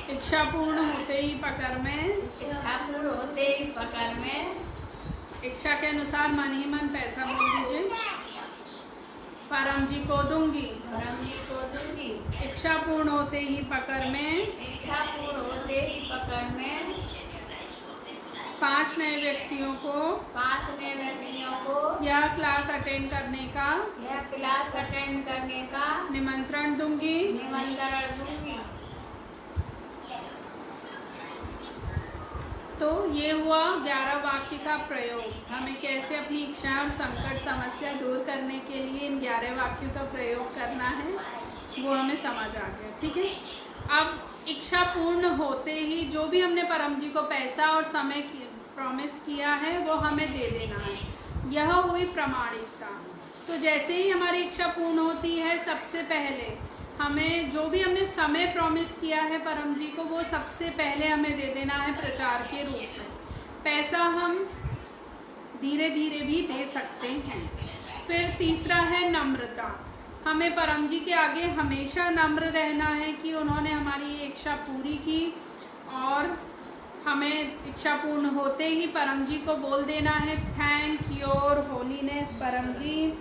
इच्छा पूर्ण होते ही पकड़ में इच्छा के अनुसार मन ही मन पैसा बोल दीजिए। परम जी को दूंगी। इच्छा पूर्ण होते ही पकड़ में 5 नए व्यक्तियों को 5 नए व्यक्तियों को यह क्लास अटेंड करने का यह क्लास अटेंड करने का निमंत्रण दूंगी। निमंत्रण दूंगी। तो ये हुआ 11 वाक्य का प्रयोग। हमें कैसे अपनी इच्छा और संकट समस्या दूर करने के लिए इन 11 वाक्यों का प्रयोग करना है वो हमें समझ आ गया। ठीक है, अब इच्छा पूर्ण होते ही जो भी हमने परम जी को पैसा और समय प्रॉमिस किया है वो हमें दे देना है। यह हुई प्रामाणिकता। तो जैसे ही हमारी इच्छा पूर्ण होती है, सबसे पहले हमें जो भी हमने समय प्रॉमिस किया है परम जी को वो सबसे पहले हमें दे देना है प्रचार के रूप में। पैसा हम धीरे धीरे भी दे सकते हैं। फिर तीसरा है नम्रता। हमें परम जी के आगे हमेशा नम्र रहना है कि उन्होंने हमारी ये इच्छा पूरी की, और हमें इच्छा पूर्ण होते ही परम जी को बोल देना है थैंक योर होलीनेस परम जी,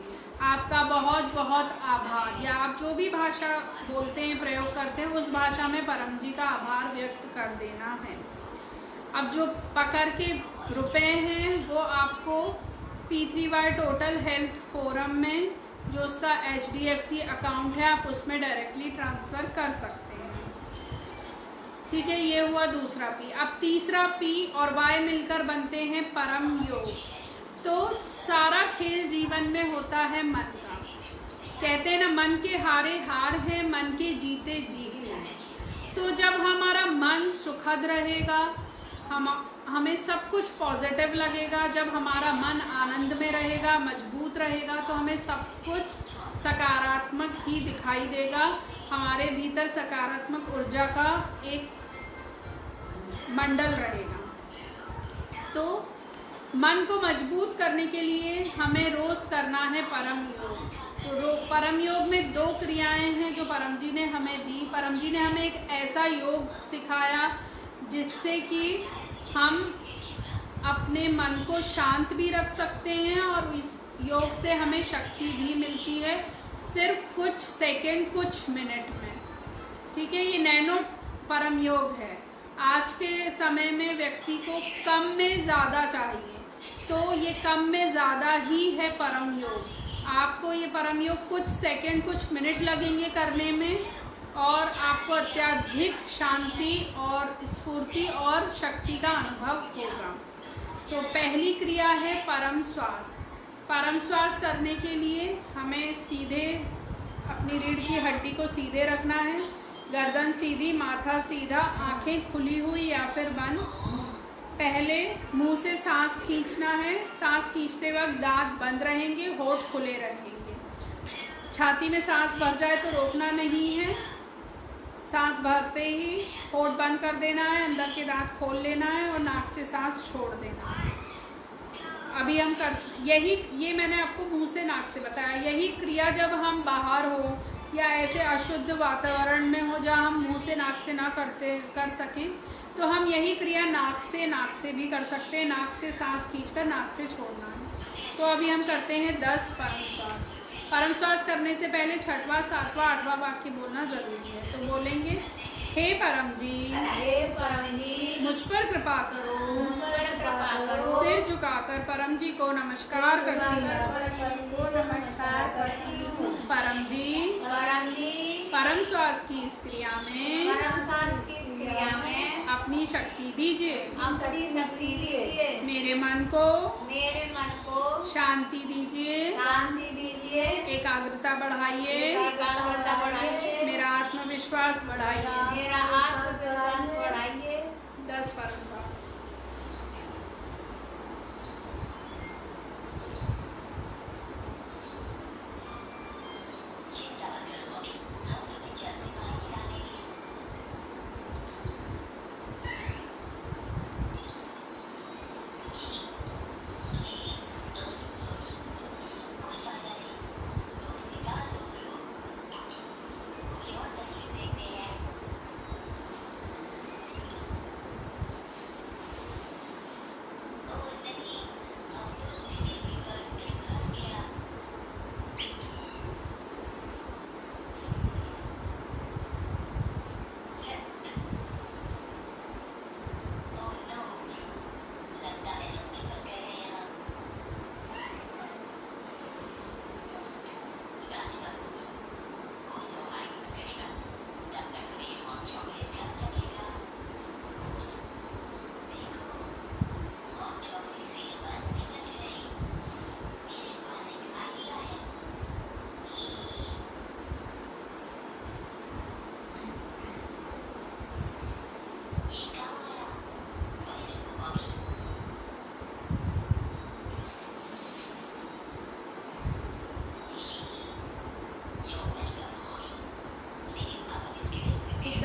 आपका बहुत बहुत आभार। या आप जो भी भाषा बोलते हैं, प्रयोग करते हैं, उस भाषा में परम जी का आभार व्यक्त कर देना है। अब जो पकड़ के रुपए हैं वो आपको P3Y टोटल हेल्थ फोरम में जो उसका HDFC अकाउंट है आप उसमें डायरेक्टली ट्रांसफ़र कर सकते हैं। ठीक है, ये हुआ दूसरा P। अब तीसरा P और Y मिलकर बनते हैं परम योग। तो सारा खेल जीवन में होता है मन का। कहते हैं ना, मन के हारे हार है, मन के जीते जीत है। तो जब हमारा मन सुखद रहेगा, हमें सब कुछ पॉजिटिव लगेगा। जब हमारा मन आनंद में रहेगा, मजबूत रहेगा, तो हमें सब कुछ सकारात्मक ही दिखाई देगा। हमारे भीतर सकारात्मक ऊर्जा का एक मंडल रहेगा। तो मन को मजबूत करने के लिए हमें रोज करना है परम योग। तो परम योग में 2 क्रियाएं हैं जो परम जी ने हमें दी। परम जी ने हमें एक ऐसा योग सिखाया जिससे कि हम अपने मन को शांत भी रख सकते हैं, और इस योग से हमें शक्ति भी मिलती है सिर्फ कुछ सेकंड, कुछ मिनट में। ठीक है, ये नैनो परम योग है। आज के समय में व्यक्ति को कम में ज़्यादा चाहिए, तो ये कम में ज़्यादा ही है परम योग। आपको ये परम योग कुछ सेकंड, कुछ मिनट लगेंगे करने में, और आपको अत्यधिक शांति और स्फूर्ति और शक्ति का अनुभव होगा। तो पहली क्रिया है परम श्वास। परम श्वास करने के लिए हमें सीधे अपनी रीढ़ की हड्डी को सीधे रखना है, गर्दन सीधी, माथा सीधा, आंखें खुली हुई या फिर बंद। पहले मुंह से सांस खींचना है। सांस खींचते वक्त दांत बंद रहेंगे, होठ खुले रहेंगे। छाती में सांस भर जाए तो रोकना नहीं है। सांस भरते ही होठ बंद कर देना है, अंदर के दांत खोल लेना है और नाक से सांस छोड़ देना है। अभी हम ये मैंने आपको मुंह से नाक से बताया। यही क्रिया जब हम बाहर हो या ऐसे अशुद्ध वातावरण में हो जहाँ हम मुंह से नाक से ना कर सकें, तो हम यही क्रिया नाक से भी कर सकते हैं। नाक से सांस खींचकर नाक से छोड़ना है। तो अभी हम करते हैं 10 परम श्वास। परम श्वास करने से पहले 6वां, 7वां, 8वां वाक्य बोलना जरूरी है। तो बोलेंगे, हे परम जी, मुझ पर कृपा करो, सिर झुकाकर परम जी को नमस्कार करती हूँ। परम जी, परम श्वास की इस क्रिया में अपनी शक्ति दीजिए, मेरे मन को शांति दीजिए, एकाग्रता बढ़ाइए, मेरा आत्मविश्वास बढ़ाइए। 10 परम श्वास।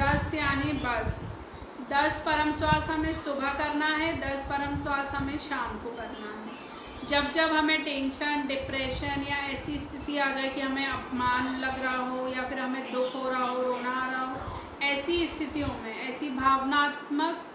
10 यानी बस 10 परम श्वास हमें सुबह करना है, 10 परम श्वास हमें शाम को करना है। जब जब हमें टेंशन, डिप्रेशन या ऐसी स्थिति आ जाए कि हमें अपमान लग रहा हो या फिर हमें दुख हो रहा हो, रोना आ रहा हो, ऐसी स्थितियों में, ऐसी भावनात्मक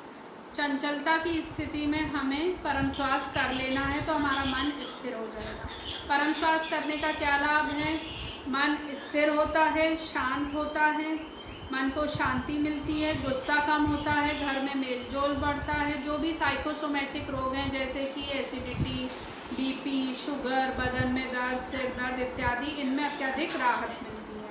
चंचलता की स्थिति में हमें परम श्वास कर लेना है, तो हमारा मन स्थिर हो जाएगा। परम श्वास करने का क्या लाभ है? मन स्थिर होता है, शांत होता है, मन को शांति मिलती है, गुस्सा कम होता है, घर में मेलजोल बढ़ता है। जो भी साइकोसोमेटिक रोग हैं जैसे कि एसिडिटी, बीपी, शुगर, बदन में दर्द, सिर दर्द इत्यादि, इनमें अत्यधिक राहत मिलती है।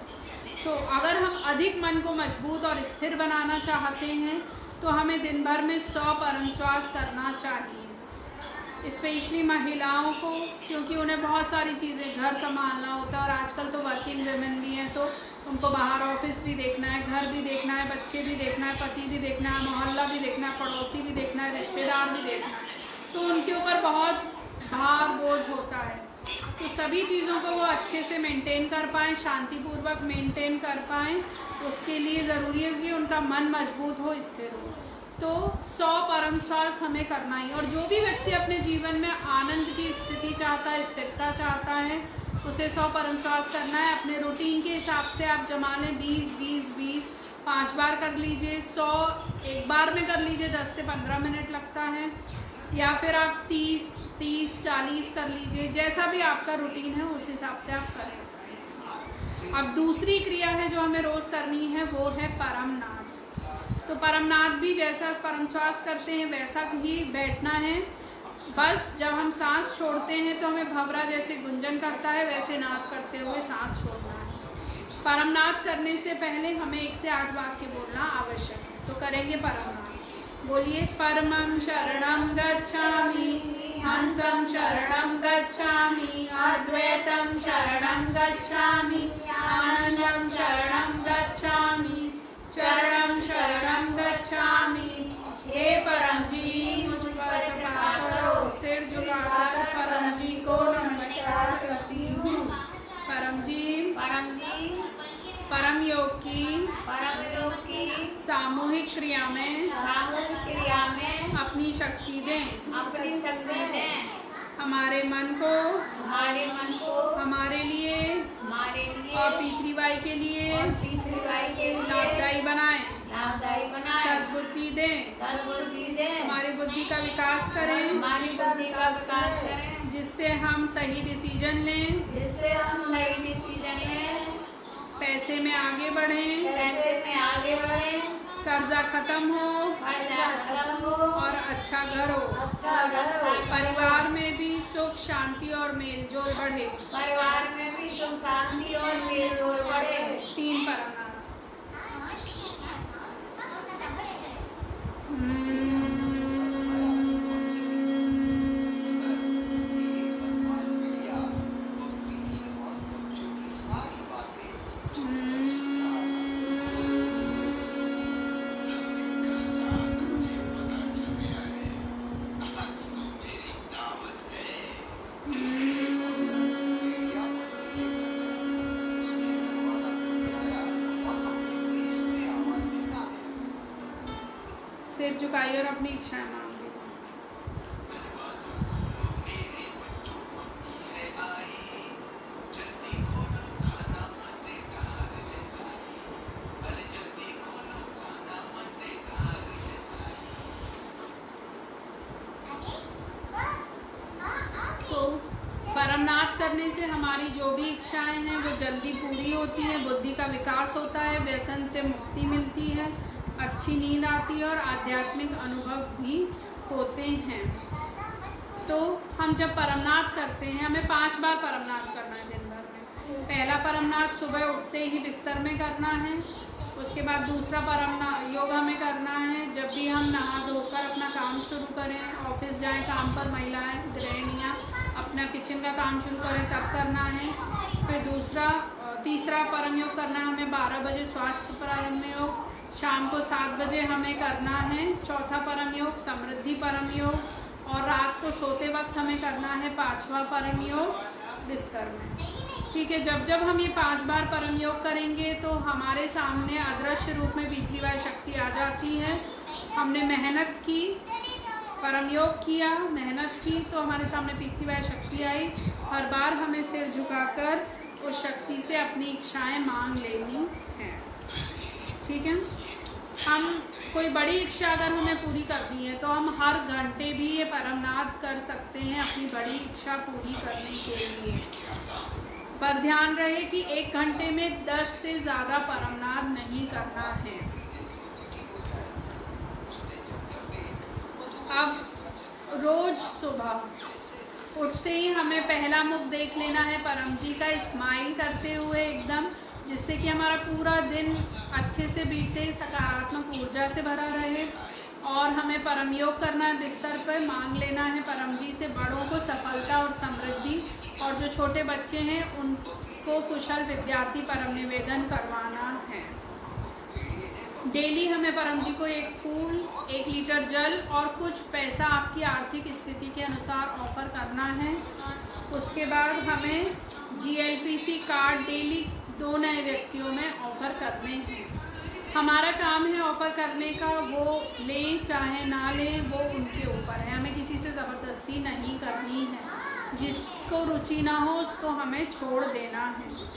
तो अगर हम अधिक मन को मजबूत और स्थिर बनाना चाहते हैं तो हमें दिन भर में 100 परम श्वास करना चाहिए। स्पेशली महिलाओं को, क्योंकि उन्हें बहुत सारी चीज़ें, घर संभालना होता है और आजकल तो वर्किंग वुमेन भी हैं, तो उनको बाहर ऑफिस भी देखना है, घर भी देखना है, बच्चे भी देखना है, पति भी देखना है, मोहल्ला भी देखना है, पड़ोसी भी देखना है, रिश्तेदार भी देखना है, तो उनके ऊपर बहुत भार बोझ होता है। तो सभी चीज़ों को वो अच्छे से मेंटेन कर पाएँ, शांतिपूर्वक मेंटेन कर पाएँ, उसके लिए ज़रूरी है कि उनका मन मजबूत हो, स्थिर हो। तो 100 परम श्वास हमें करना ही। और जो भी व्यक्ति अपने जीवन में आनंद की स्थिति चाहता है, स्थिरता चाहता है, उसे 100 परम श्वास करना है। अपने रूटीन के हिसाब से आप जमा लें, 20-20-20 5 बार कर लीजिए, 100 एक बार में कर लीजिए, 10 से 15 मिनट लगता है, या फिर आप 30-40 कर लीजिए, जैसा भी आपका रूटीन है उस हिसाब से आप कर सकते हैं। अब दूसरी क्रिया है जो हमें रोज़ करनी है, वो है परमनाद। तो परमनाद भी जैसा परम श्वास करते हैं वैसा ही बैठना है। बस जब हम सांस छोड़ते हैं तो हमें भंवरा जैसे गुंजन करता है, वैसे नाद करते हुए सांस छोड़ना है। परमनाद करने से पहले हमें 1 से 8 वाक्य बोलना आवश्यक है। तो करेंगे परमनाद। बोलिए, परमं शरणं गच्छामि, हंसं शरणं गच्छामि, अद्वैतं शरणं गच्छामि, आनंदं शरणं गच्छामि, चरणं शरणं गच्छामि। हे परम जी, मुझ पर कृपा करो। सिर झुकाकर परम जी को नमस्कार करती हूँ। परम जी, परम योग की सामूहिक क्रिया में अपनी शक्ति दें। हमारे मन को हमारे लिए और पृथ्वी के लिए लाभदायी बनाएं। सद्बुद्धि दें। हमारी बुद्धि का विकास करें, जिससे हम सही डिसीजन लें, पैसे में आगे बढ़ें, कर्जा खत्म हो और अच्छा घर हो। परिवार में भी सुख, शांति और मेलजोल बढ़े। 3 परमनाद। सिर झुकाइए और अपनी इच्छाएं मांग लीजिए। तो परमनाद करने से हमारी जो भी इच्छाएं हैं वो जल्दी पूरी होती हैं, बुद्धि का विकास होता है, व्यसन से मुक्ति मिलती है, अच्छी नींद आती है और आध्यात्मिक अनुभव भी होते हैं। तो हम जब परमनाद करते हैं, हमें 5 बार परमनाद करना है दिन भर में। पहला परमनाद सुबह उठते ही बिस्तर में करना है, उसके बाद दूसरा परम योग हमें करना है जब भी हम नहा धोकर अपना काम शुरू करें, ऑफिस जाएं काम पर, महिलाएं गृहिणियाँ अपना किचन का काम शुरू करें तब करना है। फिर तीसरा परम योग करना है हमें 12 बजे स्वास्थ्य परम योग, शाम को 7 बजे हमें करना है चौथा परम योग समृद्धि परम योग, और रात को सोते वक्त हमें करना है 5वां परम योग बिस्तर में। ठीक है, जब जब हम ये 5 बार परम योग करेंगे तो हमारे सामने अदृश्य रूप में पृथ्वीवाय शक्ति आ जाती है। हमने मेहनत की, परम योग किया, मेहनत की तो हमारे सामने पृथ्वीवाय शक्ति आई। हर बार हमें सिर झुकाकर उस शक्ति से अपनी इच्छाएं मांग लेनी है। ठीक है, हम कोई बड़ी इच्छा अगर हमें पूरी करनी है तो हम हर घंटे भी ये परमनाद कर सकते हैं अपनी बड़ी इच्छा पूरी करने के लिए। पर ध्यान रहे कि 1 घंटे में 10 से ज़्यादा परमनाद नहीं करना है। अब रोज सुबह उठते ही हमें पहला मुख देख लेना है परम जी का, स्माइल करते हुए एकदम, जिससे कि हमारा पूरा दिन अच्छे से बीते, सकारात्मक ऊर्जा से भरा रहे। और हमें परम योग करना है, बिस्तर पर मांग लेना है परम जी से बड़ों को सफलता और समृद्धि, और जो छोटे बच्चे हैं उनको कुशल विद्यार्थी परम निवेदन करवाना है। डेली हमें परम जी को 1 फूल, 1 लीटर जल और कुछ पैसा आपकी आर्थिक स्थिति के अनुसार ऑफर करना है। उसके बाद हमें GLPC कार्ड डेली 2 नए व्यक्तियों में ऑफर करने हैं। हमारा काम है ऑफ़र करने का, वो लें चाहे ना लें वो उनके ऊपर है, हमें किसी से ज़बरदस्ती नहीं करनी है। जिसको रुचि ना हो उसको हमें छोड़ देना है।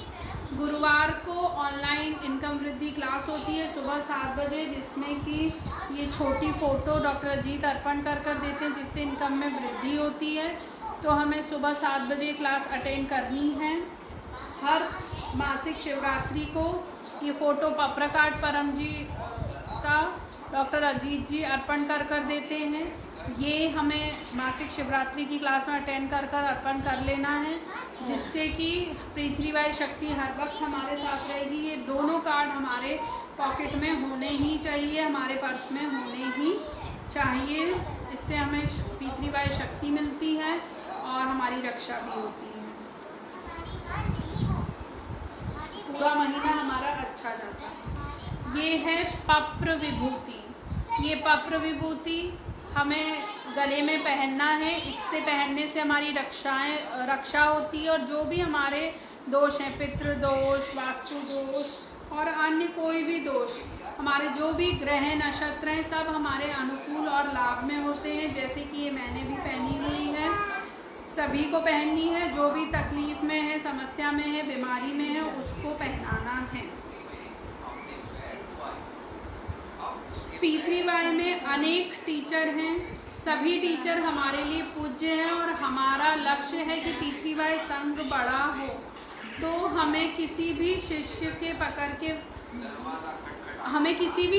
गुरुवार को ऑनलाइन इनकम वृद्धि क्लास होती है सुबह 7 बजे, जिसमें कि ये छोटी फ़ोटो डॉक्टर अजीत अर्पण कर देते हैं, जिससे इनकम में वृद्धि होती है। तो हमें सुबह 7 बजे क्लास अटेंड करनी है। हर मासिक शिवरात्रि को ये फ़ोटो प्रकाट परम जी का डॉक्टर अजीत जी अर्पण कर देते हैं। ये हमें मासिक शिवरात्रि की क्लास में अटेंड कर अर्पण कर लेना है, जिससे कि पृथ्वीवाय शक्ति हर वक्त हमारे साथ रहेगी। ये दोनों कार्ड हमारे पॉकेट में होने ही चाहिए, हमारे पर्स में होने ही चाहिए। इससे हमें पृथ्वीवाय शक्ति मिलती है और हमारी रक्षा भी होती है। पूरा महीना हमारा अच्छा जाता है। ये है पप्र विभूति। ये पप्र विभूति हमें गले में पहनना है। इससे पहनने से हमारी रक्षा होती है, और जो भी हमारे दोष हैं, पितृ दोष, वास्तु दोष और अन्य कोई भी दोष, हमारे जो भी ग्रह नक्षत्र हैं सब हमारे अनुकूल और लाभ में होते हैं। जैसे कि ये मैंने भी पहनी हुई है, सभी को पहननी है। जो भी तकलीफ में है, समस्या में है, बीमारी में है, उसको पहनाना है। पृथ्वीवाय में अनेक टीचर हैं, सभी टीचर हमारे लिए पूज्य हैं, और हमारा लक्ष्य है कि पृथ्वीवाय संघ बड़ा हो। तो हमें किसी भी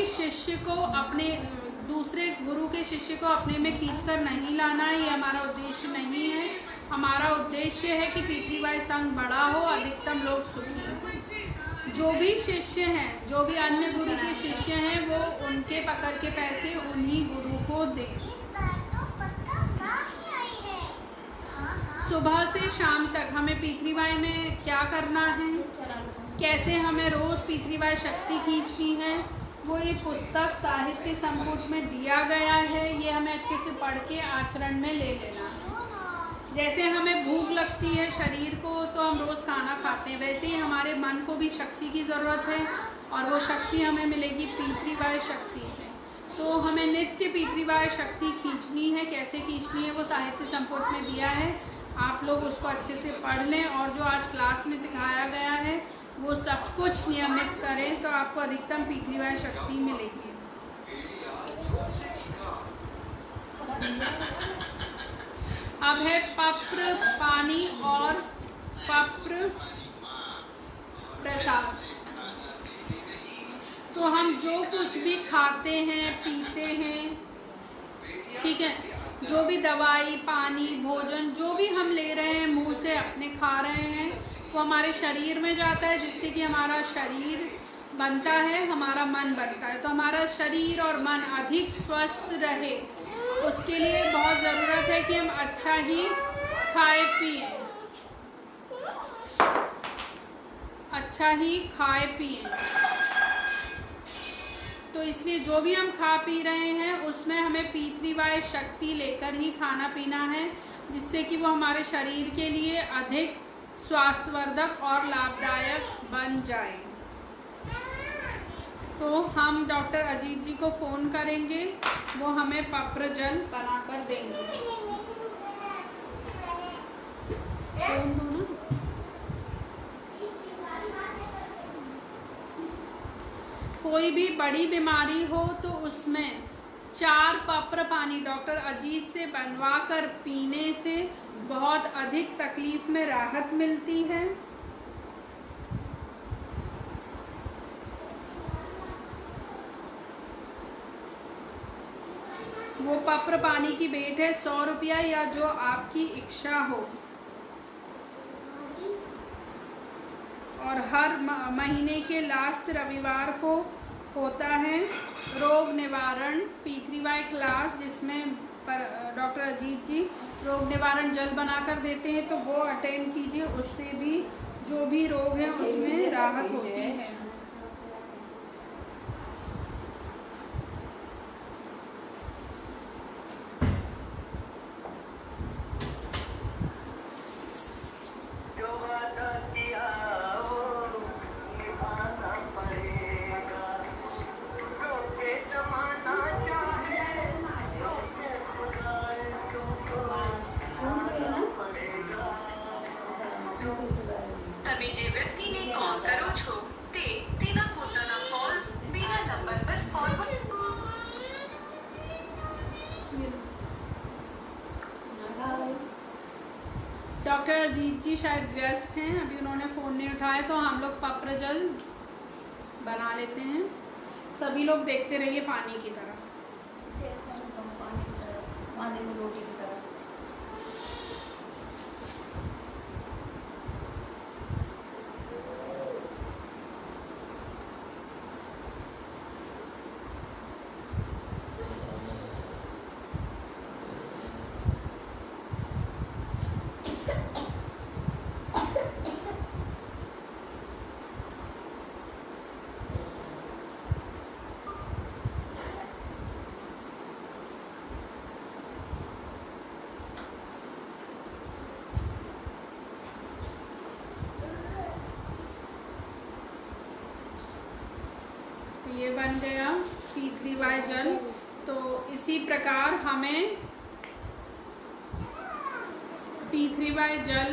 शिष्य को अपने दूसरे गुरु के शिष्य को अपने में खींचकर नहीं लाना है, ये हमारा उद्देश्य नहीं है। हमारा उद्देश्य है कि पृथ्वीवाय संघ बड़ा हो, अधिकतम लोग सुखी हों। जो भी शिष्य हैं, जो भी अन्य गुरु के शिष्य हैं, वो उनके पकड़ के पैसे उन्हीं गुरु को दें। सुबह से शाम तक हमें पृथ्वीवाय में क्या करना है, कैसे हमें रोज़ पृथ्वीवाय शक्ति खींचनी है, वो एक पुस्तक साहित्य संपुट में दिया गया है। ये हमें अच्छे से पढ़ के आचरण में ले लेना है। जैसे हमें भूख लगती है शरीर को तो हम रोज़ खाना खाते हैं, वैसे ही हमारे मन को भी शक्ति की ज़रूरत है, और वो शक्ति हमें मिलेगी पृथ्वीवाय शक्ति से। तो हमें नित्य पृथ्वीवाय शक्ति खींचनी है। कैसे खींचनी है वो साहित्य संपुट में दिया है, आप लोग उसको अच्छे से पढ़ लें, और जो आज क्लास में सिखाया गया है वो सब कुछ नियमित करें, तो आपको अधिकतम पृथ्वीवाय शक्ति मिलेगी। अब है पप्र पानी और पप्र प्रसाद। तो हम जो कुछ भी खाते हैं, पीते हैं, ठीक है, जो भी दवाई, पानी, भोजन जो भी हम ले रहे हैं, मुंह से अपने खा रहे हैं, वो हमारे शरीर में जाता है, जिससे कि हमारा शरीर बनता है, हमारा मन बनता है। तो हमारा शरीर और मन अधिक स्वस्थ रहे उसके लिए बहुत ज़रूरत है कि हम अच्छा ही खाए पिए, अच्छा ही खाए पिए। तो इसलिए जो भी हम खा पी रहे हैं उसमें हमें P3Y शक्ति लेकर ही खाना पीना है, जिससे कि वो हमारे शरीर के लिए अधिक स्वास्थ्यवर्धक और लाभदायक बन जाए। तो हम डॉक्टर अजीत जी को फ़ोन करेंगे, वो हमें पप्र जल बनाकर देंगे। फ़ोन दो ना। कोई भी बड़ी बीमारी हो तो उसमें 4 पप्र पानी डॉक्टर अजीत से बनवा कर पीने से बहुत अधिक तकलीफ में राहत मिलती है। वो पप्र पानी की भेंट है 100 रुपया या जो आपकी इच्छा हो। और हर महीने के लास्ट रविवार को होता है रोग निवारण P3Y क्लास, जिसमें डॉक्टर अजीत जी रोग निवारण जल बनाकर देते हैं। तो वो अटेंड कीजिए, उससे भी जो भी रोग है उसमें राहत होती है। डॉक्टर अजीत जी शायद व्यस्त हैं, अभी उन्होंने फ़ोन नहीं उठाया, तो हम लोग पप्र जल बना लेते हैं। सभी लोग देखते रहिए पानी की तरह। रोटी की तरह। ये बन गया P3Y जल। तो इसी प्रकार हमें P3Y जल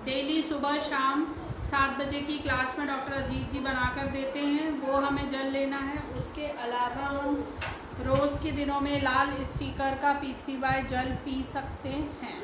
डेली सुबह शाम 7 बजे की क्लास में डॉक्टर अजीत जी बनाकर देते हैं, वो हमें जल लेना है। उसके अलावा हम रोज़ के दिनों में लाल स्टिकर का P3Y जल पी सकते हैं।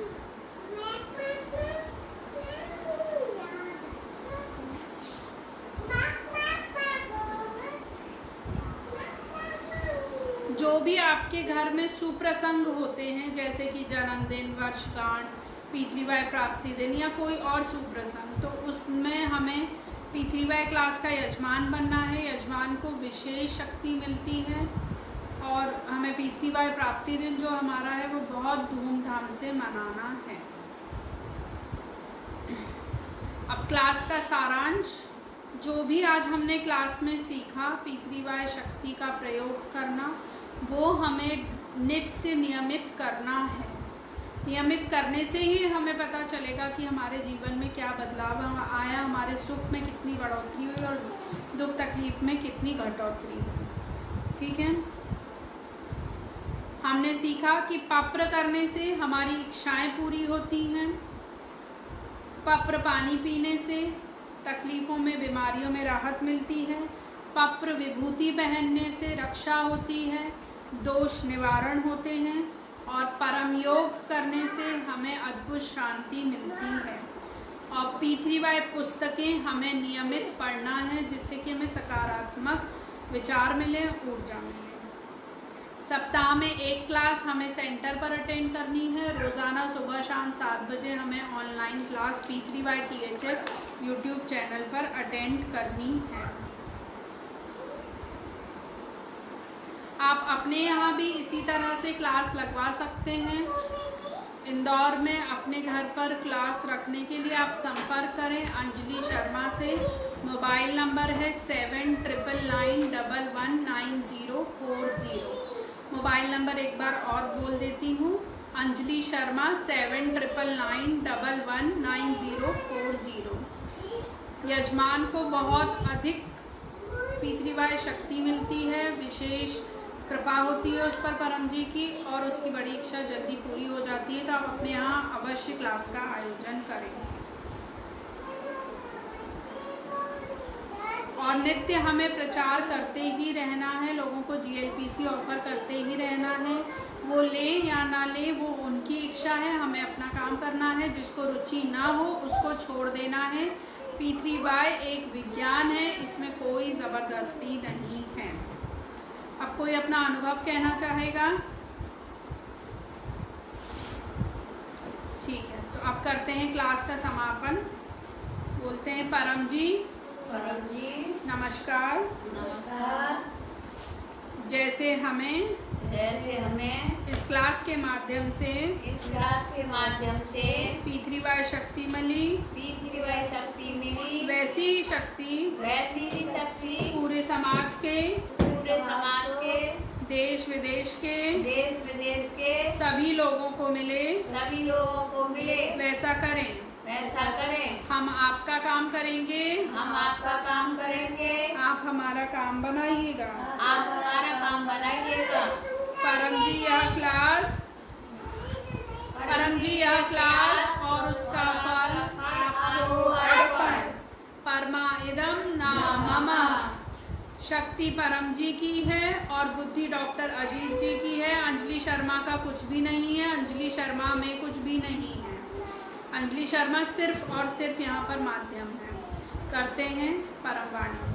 जो भी आपके घर में सुप्रसंग होते हैं, जैसे कि जन्मदिन, वर्षगांठ, P3Y प्राप्ति दिन या कोई और सुप्रसंग, तो उसमें हमें P3Y क्लास का यजमान बनना है। यजमान को विशेष शक्ति मिलती है और हमें P3Y प्राप्ति दिन जो हमारा है वो बहुत धूमधाम से मनाना है। अब क्लास का सारांश, जो भी आज हमने क्लास में सीखा P3Y शक्ति का प्रयोग करना, वो हमें नित्य नियमित करना है। नियमित करने से ही हमें पता चलेगा कि हमारे जीवन में क्या बदलाव आया, हमारे सुख में कितनी बढ़ोतरी हुई और दुख तकलीफ में कितनी घटोतरी हुई। ठीक है, हमने सीखा कि पप्र करने से हमारी इच्छाएं पूरी होती हैं, पप्र पानी पीने से तकलीफ़ों में, बीमारियों में राहत मिलती है, पप्र विभूति पहनने से रक्षा होती है, दोष निवारण होते हैं और परम योग करने से हमें अद्भुत शांति मिलती है। और P3Y पुस्तकें हमें नियमित पढ़ना है, जिससे कि हमें सकारात्मक विचार मिले, ऊर्जा मिले। सप्ताह में 1 क्लास हमें सेंटर पर अटेंड करनी है। रोज़ाना सुबह शाम 7 बजे हमें online class P3Y THF YouTube channel पर अटेंड करनी है। आप अपने यहाँ भी इसी तरह से क्लास लगवा सकते हैं। इंदौर में अपने घर पर क्लास रखने के लिए आप संपर्क करें अंजलि शर्मा से। मोबाइल नंबर है 7999119040। मोबाइल नंबर एक बार और बोल देती हूँ, अंजलि शर्मा 7999119040। यजमान को बहुत अधिक P3Y शक्ति मिलती है, विशेष कृपा होती है उस पर परम जी की, और उसकी बड़ी इच्छा जल्दी पूरी हो जाती है। तो आप अपने यहाँ अवश्य क्लास का आयोजन करें। और नित्य हमें प्रचार करते ही रहना है, लोगों को GLPC ऑफर करते ही रहना है। वो ले या ना ले वो उनकी इच्छा है, हमें अपना काम करना है। जिसको रुचि ना हो उसको छोड़ देना है। P3Y एक विज्ञान है, इसमें कोई ज़बरदस्ती नहीं है। अब कोई अपना अनुभव कहना चाहेगा? ठीक है, तो अब करते हैं क्लास का समापन। बोलते हैं परम जी नमस्कार। नमस्कार। जैसे हमें इस क्लास के माध्यम से P3Y शक्ति मिली, वैसी ही शक्ति पूरे समाज के देश विदेश के सभी लोगों को मिले, वैसा करें। हम आपका काम करेंगे, आप हमारा काम बनाइएगा। परम जी यह क्लास और उसका फल आपको अर्पण। परमा इदम नामम। शक्ति परम जी की है और बुद्धि डॉक्टर अजीत जी की है। अंजलि शर्मा का कुछ भी नहीं है, अंजलि शर्मा में कुछ भी नहीं है। अंजलि शर्मा सिर्फ और सिर्फ यहाँ पर माध्यम है। करते हैं परम वाणी।